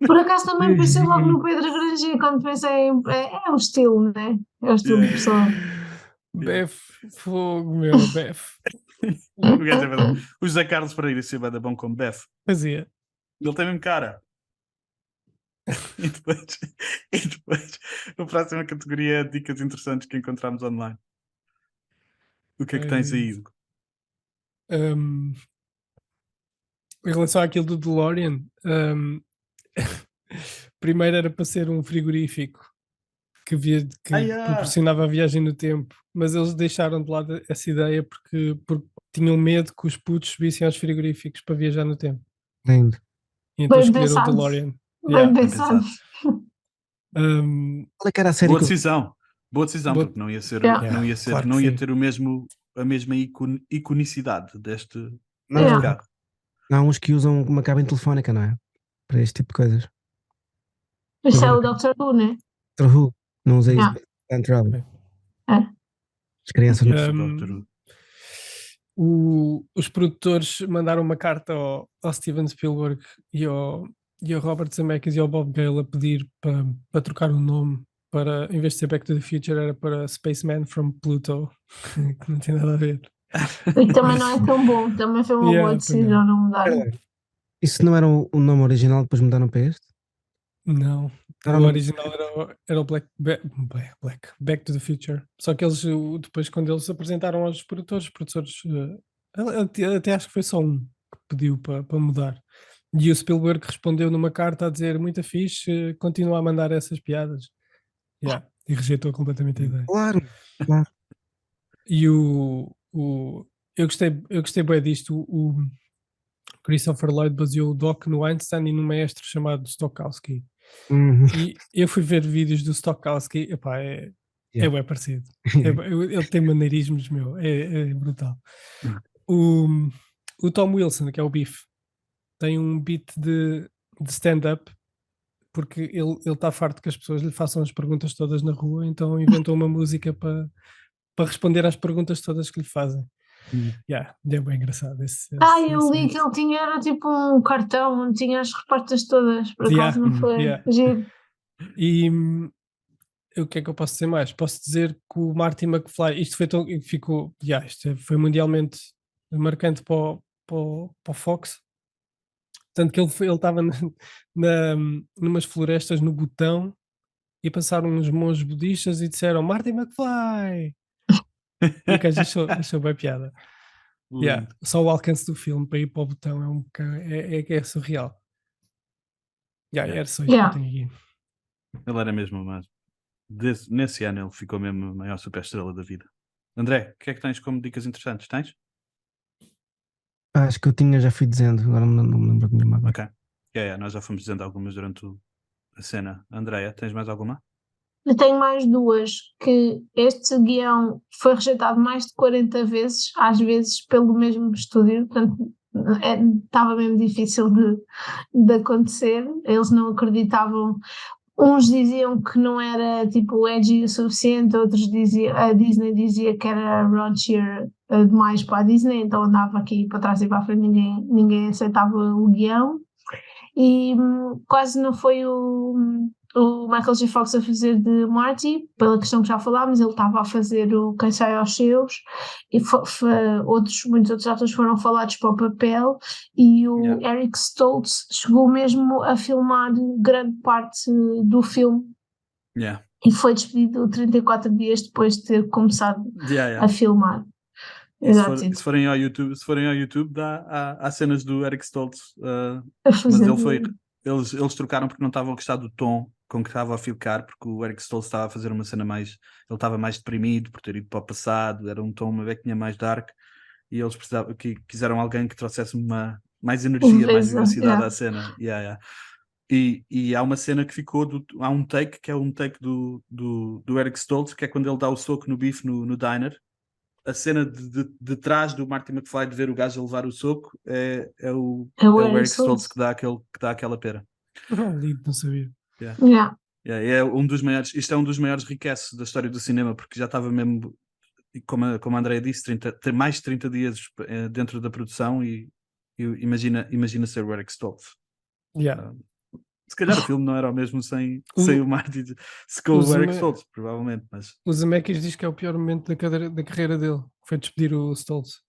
Por acaso também pensei logo no Pedro Granger quando pensei em. É o estilo, né? É o estilo de pessoa. Bef, fogo, meu, Bef. O José Carlos Pereira se vai dar bom como Beth. Fazia. Ele tem mesmo cara. E depois a próxima categoria é dicas interessantes que encontramos online. O que é que tens aí, Hugo? Em relação àquilo do DeLorean, primeiro era para ser um frigorífico que proporcionava a viagem no tempo, mas eles deixaram de lado essa ideia porque tinham medo que os putos subissem aos frigoríficos para viajar no tempo. Lindo. E então Bem escolheram o pensado. DeLorean. Bem Yeah. pensado. Qual é que era a série Boa que eu... decisão. Boa decisão, Boa- porque não ia ser, Yeah. não ia ser, Claro que não ia sim. ter a mesma iconicidade deste Não, Yeah. carro. há uns que usam uma cabine telefónica, não é? Para este tipo de coisas. Isso é o Dr. Who, né? Doctor Who, não usei isso Yeah. para time travel. É. As crianças não. Esse Um, Dr. Who. Os produtores mandaram uma carta ao Steven Spielberg e ao Robert Zemeckis e ao Bob Gale a pedir para trocar o nome para, em vez de ser Back to the Future, era para Spaceman from Pluto, que não tem nada a ver. E também não é tão bom. Também foi uma Yeah, boa pois decisão não mudar. Espera lá. Isso não era o nome original, depois mudaram para este? Não, Era o no- original era o Back to the Future. Só que eles, depois, quando eles se apresentaram aos produtores, os produtores, até acho que foi só um que pediu para mudar. E o Spielberg respondeu numa carta a dizer: muito fixe, continua a mandar essas piadas. Yeah, e rejeitou completamente a ideia. Claro, claro. E eu gostei bem disto. O Christopher Lloyd baseou o Doc no Einstein e num maestro chamado Stokowski. Uhum. E eu fui ver vídeos do Stokowski, epá, é Yeah. bem parecido. Ele tem maneirismos, meu, é brutal. O Tom Wilson, que é o Biff, tem um beat de stand-up, porque ele está farto que as pessoas lhe façam as perguntas todas na rua, então inventou uma música para responder às perguntas todas que lhe fazem. Yeah, é bem engraçado. Eu li que ele tinha, era tipo um cartão onde tinha as respostas todas, por acaso não foi? Yeah. Giro. E o que é que eu posso dizer mais? Posso dizer que o Marty McFly, isto foi mundialmente marcante para o Fox, tanto que ele estava numas florestas no Butão e passaram uns monges budistas e disseram Marty McFly, e o gajo achou bem piada. Yeah, Lindo. só o alcance do filme para ir para o Butão é um bocado, é surreal. Yeah. Era só isto que eu tenho aqui. Ele era mesmo, mas nesse ano ele ficou mesmo a maior superestrela da vida. André, o que é que tens como dicas interessantes? Tens? Acho que eu tinha, já fui dizendo, agora não me lembro de nenhuma agora. Ok. Nós já fomos dizendo algumas durante a cena. Andréia, tens mais alguma? Eu tenho mais duas, que este guião foi rejeitado mais de 40 vezes, às vezes pelo mesmo estúdio, portanto estava mesmo difícil de acontecer, eles não acreditavam. Uns diziam que não era tipo edgy o suficiente, outros diziam, a Disney dizia que era raunchier demais para a Disney, então andava aqui para trás e para a frente, ninguém aceitava o guião. E quase não foi o Michael J. Fox a fazer de Marty, pela questão que já falámos, ele estava a fazer o Quem Sai aos Seus, e muitos outros atores foram falados para o papel, e o Eric Stoltz chegou mesmo a filmar grande parte do filme, e foi despedido 34 dias depois de ter começado a filmar. Se forem ao YouTube há cenas do Eric Stoltz, mas eles trocaram porque não estavam a gostar do tom com que estava a ficar, porque o Eric Stoltz estava a fazer uma cena ele estava mais deprimido por ter ido para o passado, era um tom uma bequinha mais dark, e eles quiseram alguém que trouxesse mais energia, mais vivacidade à cena. E há uma cena que ficou, há um take que é um take do Eric Stoltz, que é quando ele dá o soco no bife no diner. A cena de trás do Marty McFly de ver o gajo a levar o soco é o Eric Stoltz que dá aquela pera. Lindo, não sabia. É um dos maiores, isto é um dos maiores riquezes da história do cinema, porque já estava mesmo, como a Andrea disse, tem mais de 30 dias dentro da produção, e imagina ser o Eric Stoltz. Se calhar o filme não era o mesmo sem o Marty, com o Eric Stoltz, provavelmente. Mas... O Zemeckis diz que é o pior momento da carreira dele, foi despedir o Stoltz.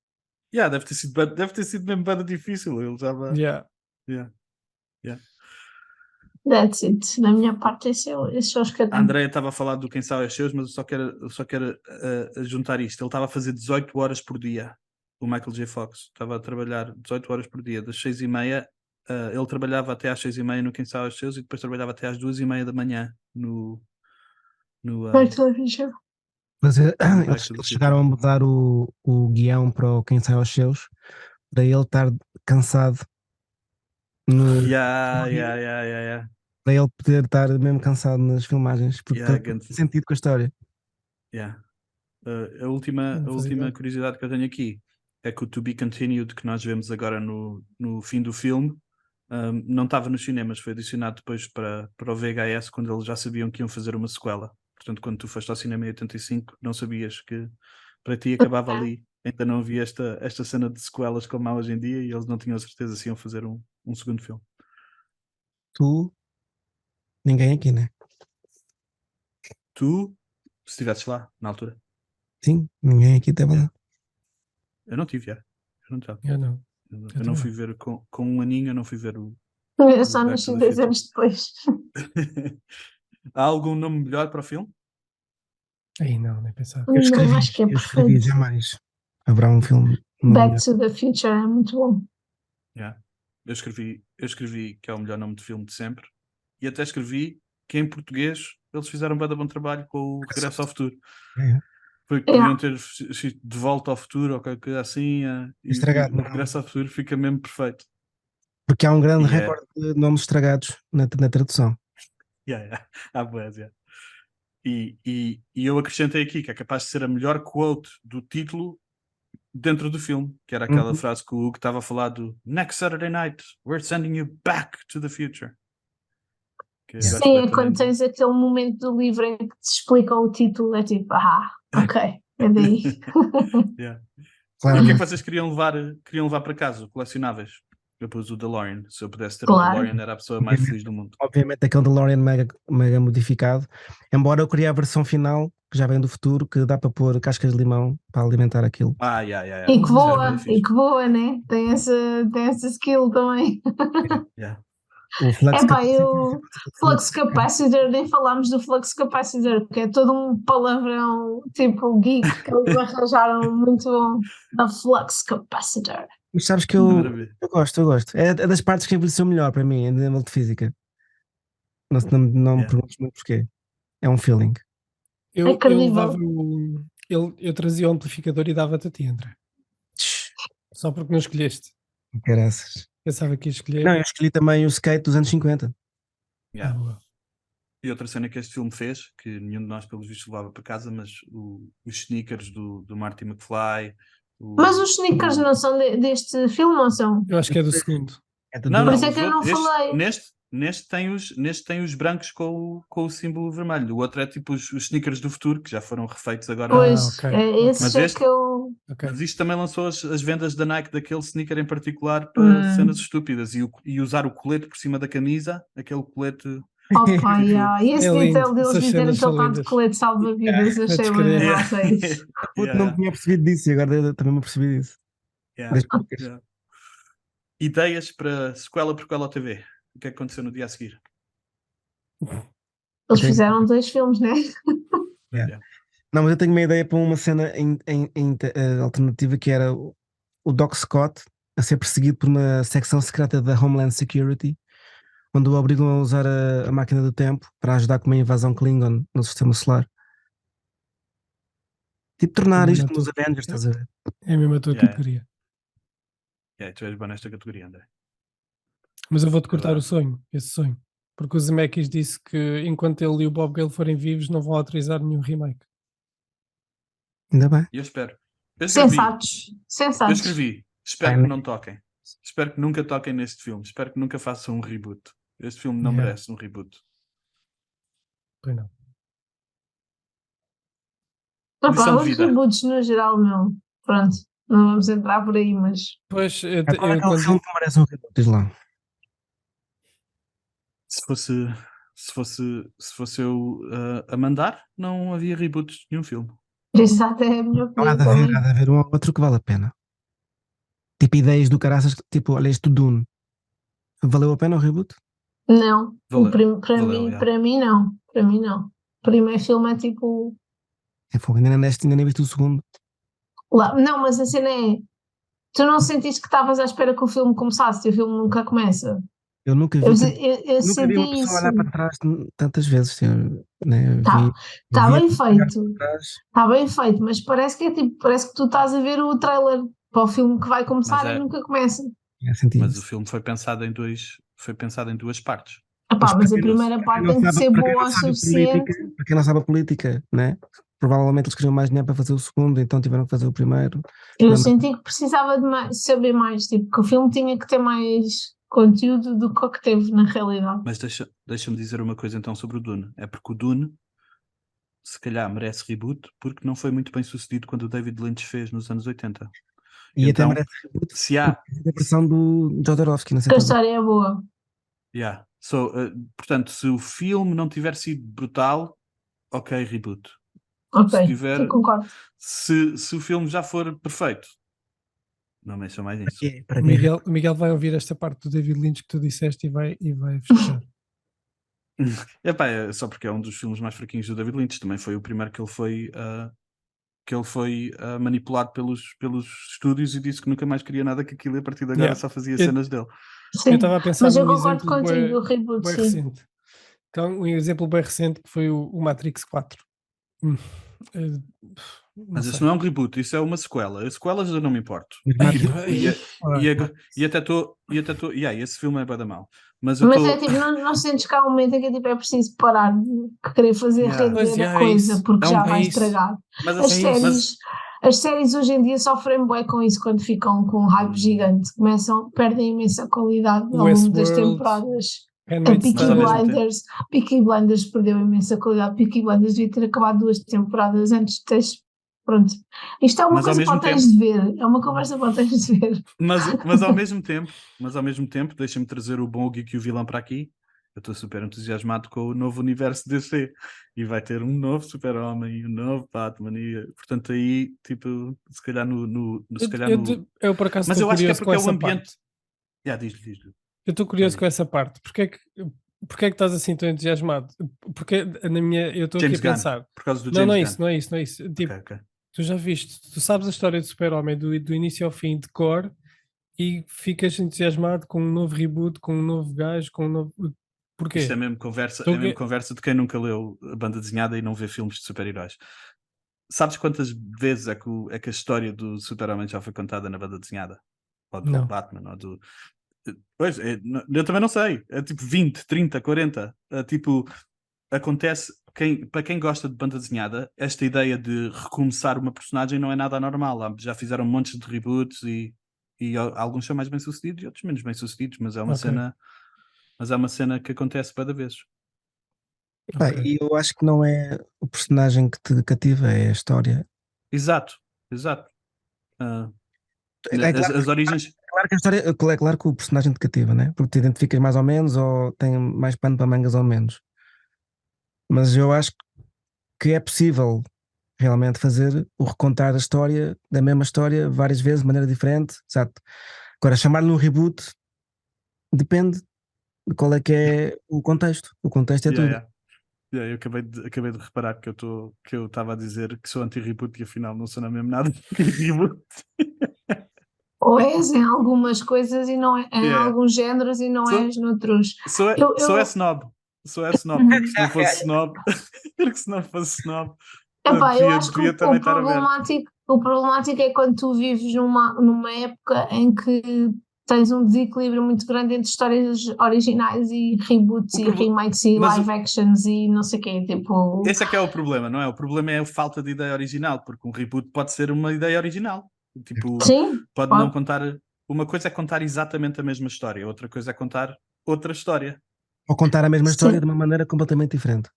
Deve ter sido mesmo bem difícil. Ele já vai... That's it. Na minha parte, esses são os que eu tenho. A Andrea estava a falar do Quem Sabe aos Seus, mas eu só quero juntar isto. Ele estava a fazer 18 horas por dia. O Michael J. Fox estava a trabalhar 18 horas por dia, das 6h30. Ele trabalhava até às 6h30 no Quem Sabe aos Seus, e depois trabalhava até às 2h30 da manhã no television. Mas Vai eles to the chegaram a mudar o guião para o Quem Sai aos Seus, para ele estar cansado, Yeah. para ele poder estar mesmo cansado nas filmagens, porque Yeah, tem sentido com a história. Yeah. A Não última fazia ideia. curiosidade que eu tenho aqui é que o To Be Continued, que nós vemos agora no fim do filme, não estava nos cinemas, foi adicionado depois para o VHS, quando eles já sabiam que iam fazer uma sequela. Portanto, quando tu foste ao cinema em 85, não sabias que para ti acabava ali. Ainda não havia esta cena de sequelas como há hoje em dia, e eles não tinham certeza se iam fazer um segundo filme. Tu, ninguém aqui, né? Tu, se estivesses lá, na altura. Sim, ninguém aqui estava lá. Eu não tive, já. Eu não estava. Eu não. Eu não fui ver, com um aninho, eu não fui ver o Eu só Back nasci to the 10 Future. anos depois. Há algum nome melhor para o filme? Aí não, nem pensava. Eu escrevi, Acho que é eu escrevi perfeito. jamais. Haverá um filme. Back to the Future é muito bom. Yeah. Eu escrevi que é o melhor nome de filme de sempre, e até escrevi que em português eles fizeram um bom trabalho com o Regresso ao Futuro. É. Foi que podiam ter sido De Volta ao Futuro ou qualquer coisa assim, e Estragado, o não. Regresso ao Futuro fica mesmo perfeito. Porque há um grande E é- recorde de nomes estragados na tradução. Yeah. Há bués, yeah. E eu acrescentei aqui que é capaz de ser a melhor quote do título dentro do filme, que era aquela frase que o Hugo estava a falar do Next Saturday night, we're sending you back to the future. Que eu gosto Sim, bué é quando também tens aquele momento do livro em que te explicam o título, é tipo, ok, é daí. Yeah. E o que é Claramente. que vocês queriam levar para casa? Colecionáveis? Eu pus o DeLorean. Se eu pudesse ter Claro. um DeLorean, era a pessoa mais feliz do mundo. Obviamente aquele DeLorean mega modificado. Embora eu queria a versão final, que já vem do futuro, que dá para pôr cascas de limão para alimentar aquilo. Yeah. E que Isso era voa, bué fixe. e que voa, né? Tem essa skill também. Yeah. O Flux Epá, Capacitor. eu Flux Capacitor, nem falámos do Flux Capacitor, que é todo um palavrão tipo geek que eles arranjaram muito bom. A Flux Capacitor. Mas sabes que Maravilha. eu gosto. É das partes que envelheceu melhor para mim, em nível de física. Não me Yeah. perguntes muito porquê. É um feeling. Eu credível. levava eu trazia o amplificador e dava-te a ti, André. Só porque não escolheste. Caraças. Pensava que ia escolher. Não, eu escolhi também o skate dos anos 50. Yeah. Boa. E outra cena que este filme fez, que nenhum de nós pelos vistos levava para casa, mas os sneakers do Marty McFly. Mas os sneakers não são deste filme, ou são? Eu acho que é do segundo. É de Não, Por não. isso é que eu não falei. Neste tem os brancos com o símbolo vermelho. O outro é tipo os sneakers do futuro, que já foram refeitos agora. Pois, ok. é esse Mas é este- que eu. Ok. Mas isto também lançou as vendas da Nike daquele sneaker em particular para cenas estúpidas. E usar o colete por cima da camisa, aquele colete. Opa, yeah. E esse É lindo, detail deles essas dizerem cenas que ele são está de lindas. colete salva-vidas, a achei descrever. bem Yeah. massa isso. Puto, não tinha percebido disso e agora também me percebi disso. Yeah. Das poucas. Yeah. Ideias para sequela por Prequela TV. O que é que aconteceu no dia a seguir? Eles Sim. fizeram 2 filmes, né? Yeah. Não, mas eu tenho uma ideia para uma cena alternativa, que era o Doc Scott a ser perseguido por uma secção secreta da Homeland Security, onde o obrigam a usar a máquina do tempo para ajudar com uma invasão Klingon no sistema solar. Tipo, tornar Também isto não nos tô- Avengers, estás a ver? É mesmo a tua Yeah. categoria. Tu és bom nesta categoria, André. Mas eu vou-te cortar Verdade. o sonho, esse sonho. Porque o Zemeckis disse que enquanto ele e o Bob Gale forem vivos não vão autorizar nenhum remake. Ainda bem. E eu espero. Eu escrevi. Sensatos. Eu Sensatos. escrevi. Espero Ai, que né? não toquem. Espero que nunca toquem neste filme. Espero que nunca façam um reboot. Este filme não Yeah. merece um reboot. Pois não. Opa, Lição de os vida. reboots no geral, não. Pronto, não vamos entrar por aí, mas. Pois, Qual é aquele quando filme que merece um reboot? Diz lá. Se fosse eu a mandar, não havia reboots de nenhum filme. Exato, é a minha Não há opinião de haver, também. há de haver um ou outro que vale a pena. Tipo, ideias do caraças, tipo, olha isto do Dune. Valeu a pena o reboot? Não, Valeu, para valeu, mim, já. para mim não. Para mim não. O primeiro filme é tipo. É fogo, ainda nem viste o segundo. Não, mas a cena é. Tu não sentiste que estavas à espera que o filme começasse e o filme nunca começa? Eu nunca vi, Eu, tanto- eu nunca vi uma senti pessoa isso. olhar para trás tantas vezes. Né? Tá, Eu tá vi a bem pessoa olhar feito. para trás. Está bem feito, mas parece que é tipo, parece que tu estás a ver o trailer para o filme que vai Mas, começar e é, nunca começa. Senti mas o isso. filme foi pensado em duas partes. Epá, mas a quem não- primeira parte não tem que sabe, ser para quem boa não o sabe a política, suficiente. para quem não sabe a política, né? Provavelmente eles queriam mais dinheiro para fazer o segundo, então tiveram que fazer o primeiro. Eu Não, senti que precisava de saber mais, tipo, que o filme tinha que ter mais conteúdo do que o que teve na realidade. Mas deixa-me dizer uma coisa então sobre o Dune. É porque o Dune, se calhar, merece reboot porque não foi muito bem sucedido quando o David Lynch fez nos anos 80. e até Então, merece reboot, se há. porque é a versão do Jodorowsky, não sei Porque a se estás a ver. história é boa. Yeah. Portanto, se o filme não tiver sido brutal, ok, reboot. Ok, Se tiver. eu concordo. Se o filme já for perfeito, não mexam mais nisso. Para O quê? Miguel vai ouvir esta parte do David Lynch que tu disseste e vai fechar. Epá, é só porque é um dos filmes mais fraquinhos do David Lynch. Também foi o primeiro que ele foi manipulado pelos estúdios e disse que nunca mais queria nada que aquilo e a partir de agora Yeah. só fazia Eu- cenas dele. Eu Sim, estava a pensar mas eu num concordo exemplo contigo, o reboot, bem sim. recente. Então, um exemplo bem recente que foi o Matrix 4. Não Mas isso sei. não é um reboot, isso é uma sequela. As sequelas eu não me importo. Mas Matrix- E até estou. Yeah, esse filme é bué da mau. Mas eu Mas é estou. tipo, não sentes que há um momento em que tipo, é preciso parar de querer fazer Yeah. Pois, render a yeah, é coisa isso. porque já É vai isso. estragar. Mas, As assim, séries, as séries hoje em dia sofrem bué com isso quando ficam com um hype gigante, perdem imensa qualidade ao longo das Westworld, temporadas. A Handmaid's Mas ao mesmo Tale. Peaky Blinders perdeu imensa qualidade. Peaky Blinders devia ter acabado 2 temporadas antes de teres. Pronto. Isto é uma Mas ao coisa para mesmo o tens de ver. É uma conversa para o tens de ver. mas ao mesmo tempo, deixa-me trazer o bom, o geek e o vilão para aqui. Eu estou super entusiasmado com o novo universo DC e vai ter um novo Super-Homem, um novo Batman e, portanto, aí, tipo, se calhar Eu por acaso Mas estou eu acho que é curioso com porque é o essa ambiente. parte. Diz-lhe. Eu estou curioso com essa parte. Porquê é que estás assim tão entusiasmado? Porque eu estou aqui a James Gunn, pensar. por causa do Não, não é James isso, Gunn. não é isso, não é isso. Tipo, Ok. tu já viste, tu sabes a história do Super-Homem do início ao fim de cor e ficas entusiasmado com um novo reboot, com um novo gajo, com um novo. Porquê? Isto é mesmo conversa, Estou é mesmo que- conversa de quem nunca leu a banda desenhada e não vê filmes de super-heróis. Sabes quantas vezes é que a história do Super-Homem já foi contada na banda desenhada? Ou do Não. Batman, ou do... Pois, eu também não sei. É tipo 20, 30, 40. Tipo, acontece... Para quem gosta de banda desenhada, esta ideia de recomeçar uma personagem não é nada anormal. Já fizeram montes de reboots e alguns são mais bem-sucedidos e outros menos bem-sucedidos, mas é uma Ok. cena... Mas é uma cena que acontece cada vez. Pá, Ok. e eu acho que não é o personagem que te cativa, é a história. Exato. É claro, As origens. claro que a história, é claro que o personagem te cativa, né? Porque te identificas mais ou menos, ou tem mais pano para mangas ou menos. Mas eu acho que é possível realmente fazer o recontar a história da mesma história várias vezes de maneira diferente, exato. Agora, chamar-lhe um reboot depende de qual é que é o contexto. O contexto é tudo. Eu acabei de reparar que eu estava a dizer que sou anti-reboot e afinal não sou na mesmo nada de reboot. Ou és em algumas coisas e não é, em Yeah. alguns géneros e não Sou- és noutros. Sou Eu- snob. Sou snob. Porque se não fosse snob. Porque se não fosse snob. Epá, eu acho que devia também estar aberto. o problemático é quando tu vives numa época em que tens um desequilíbrio muito grande entre histórias originais e reboots O e proble- remakes e mas live actions e não sei o quê, tipo... Esse é que é o problema, não é? O problema é a falta de ideia original, porque um reboot pode ser uma ideia original. Tipo, Sim, pode não contar. Uma coisa é contar exatamente a mesma história, outra coisa é contar outra história. Ou contar a mesma história sim. de uma maneira completamente diferente.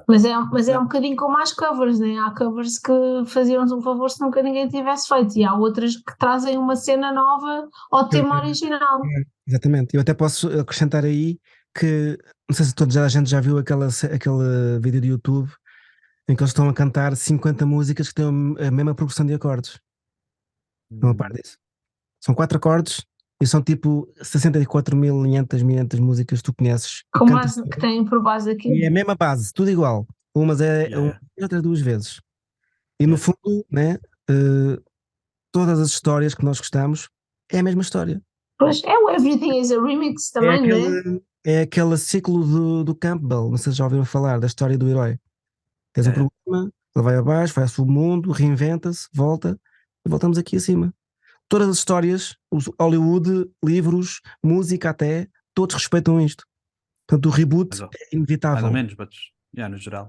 Mas é um bocadinho como as covers, né? Há covers que faziam-nos um favor se nunca ninguém tivesse feito, e há outras que trazem uma cena nova ao tema original. Exatamente. Eu até posso acrescentar aí que, não sei se a gente já viu aquele vídeo de YouTube em que eles estão a cantar 50 músicas que têm a mesma progressão de acordes. Estão a par disso? São 4 acordes e são tipo 64.500 músicas que tu conheces. E Com cantas base, que têm por base e aquilo. é a mesma base, tudo igual. Umas é Yeah, yeah. e outras 2 vezes. E no fundo, né, todas as histórias que nós gostamos é a mesma história. Pois é, o Everything is a Remix também, não é? É aquele ciclo do Campbell, não sei se já ouviram falar da história do herói. Tens um problema, ele vai abaixo, vai ao submundo, reinventa-se, volta e voltamos aqui acima. Todas as histórias, Hollywood, livros, música até, todos respeitam isto. Portanto, o reboot é inevitável. Mais ou menos, mas no geral,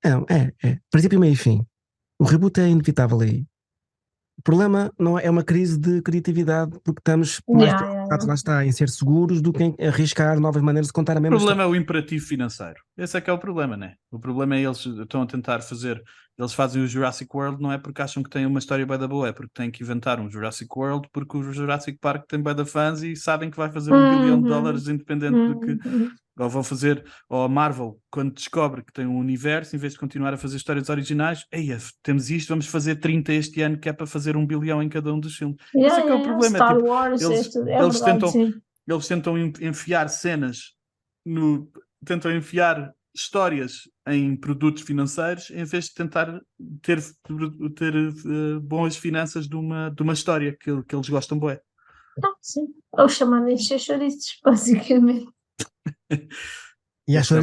É. Princípio, meio e fim. O reboot é inevitável aí. O problema não é uma crise de criatividade, porque estamos mais preocupados, lá está, em ser seguros do que em arriscar novas maneiras de contar a mesma história. O problema história. é o imperativo financeiro. Esse é que é o problema, né? O problema é eles estão a tentar fazer. Eles fazem o Jurassic World não é porque acham que têm uma história bué da boa, é porque têm que inventar um Jurassic World porque o Jurassic Park tem bué da fãs e sabem que vai fazer $1 bilhão independente do que... Ou vão fazer, ou a Marvel, quando descobre que tem um universo, em vez de continuar a fazer histórias originais, temos isto, vamos fazer 30 este ano, que é para fazer $1 bilhão em cada um dos filmes. Esse é que é o problema. Star Wars, Eles tentam enfiar cenas tentam enfiar histórias em produtos financeiros em vez de tentar ter boas finanças de uma história que eles gostam bué. Sim, ou chamando encher chouriços, basicamente. E esta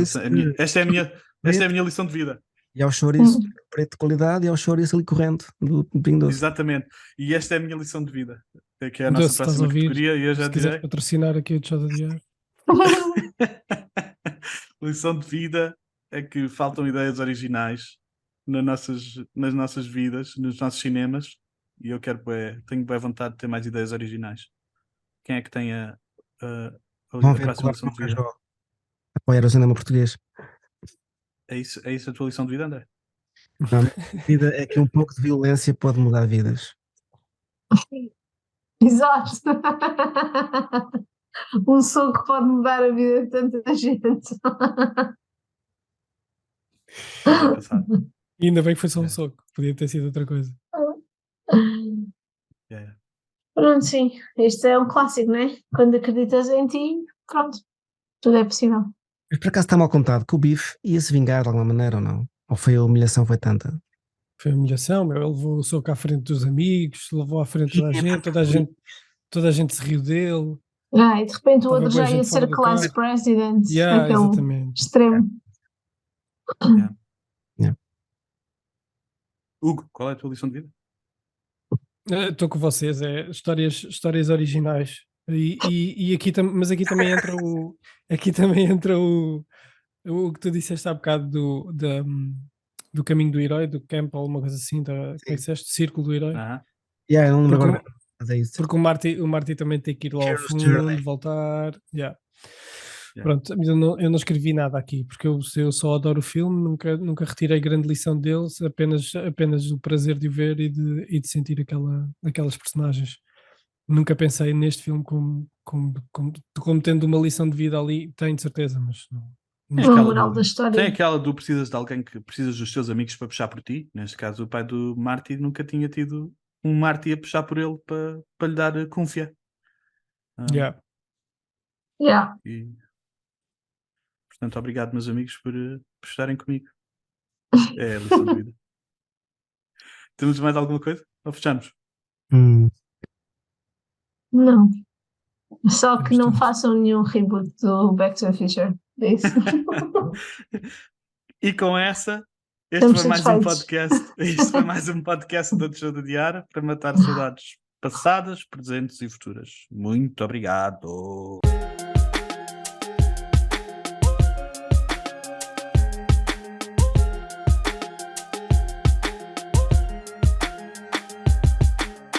é a minha lição de vida. E ao chouriço preto de qualidade e ao chouriço ali corrente do Pingo Doce. Exatamente. E esta é a minha lição de vida. Que é a nossa próxima categoria. E eu já se quiseres patrocinar aqui o Tchau de Diário. Lição de vida é que faltam ideias originais nas nossas vidas, nos nossos cinemas. E eu tenho bem vontade de ter mais ideias originais. Quem é que tem a próxima lição de vida? Apoiar o cinema português. É isso a tua lição de vida, André? Não, a minha vida é que um pouco de violência pode mudar vidas. Exato. Um soco pode mudar a vida de tanta gente. E ainda bem que foi só um soco, podia ter sido outra coisa. Pronto, sim, este é um clássico, não é? Quando acreditas em ti, pronto, tudo é possível. Mas por acaso está mal contado que o Bife ia se vingar de alguma maneira ou não? Ou foi a humilhação foi tanta? Foi a humilhação, ele levou o soco à frente dos amigos, levou à frente toda a gente se riu dele. E de repente o outro já ia ser class president, aquele exatamente. extremo. Hugo, qual é a tua lição de vida? Estou com vocês, histórias originais. E aqui mas aqui também entra o que tu disseste há bocado do caminho do herói, do Campbell, uma coisa assim, como é que disseste? Círculo do herói. Eu não lembro agora, mas é isso. Porque o Marty também tem que ir lá ao fundo, voltar. Pronto, mas eu não escrevi nada aqui, porque eu só adoro o filme, nunca retirei grande lição deles, apenas o prazer de o ver e de sentir aquelas personagens. Nunca pensei neste filme como tendo uma lição de vida ali, tenho de certeza, mas não. A moral da história. Tem aquela do precisas de alguém que precisas dos teus amigos para puxar por ti. Neste caso, o pai do Marty nunca tinha tido um Marty a puxar por ele para lhe dar confiança. E, portanto, obrigado, meus amigos, por estarem comigo. É a lição de vida. Temos mais alguma coisa? Ou fechamos? Não. Só que não façam nenhum reboot do Back to the Future. É isso. E com essa, este foi mais um podcast do Tchau de Diário para matar saudades passadas, presentes e futuras. Muito obrigado.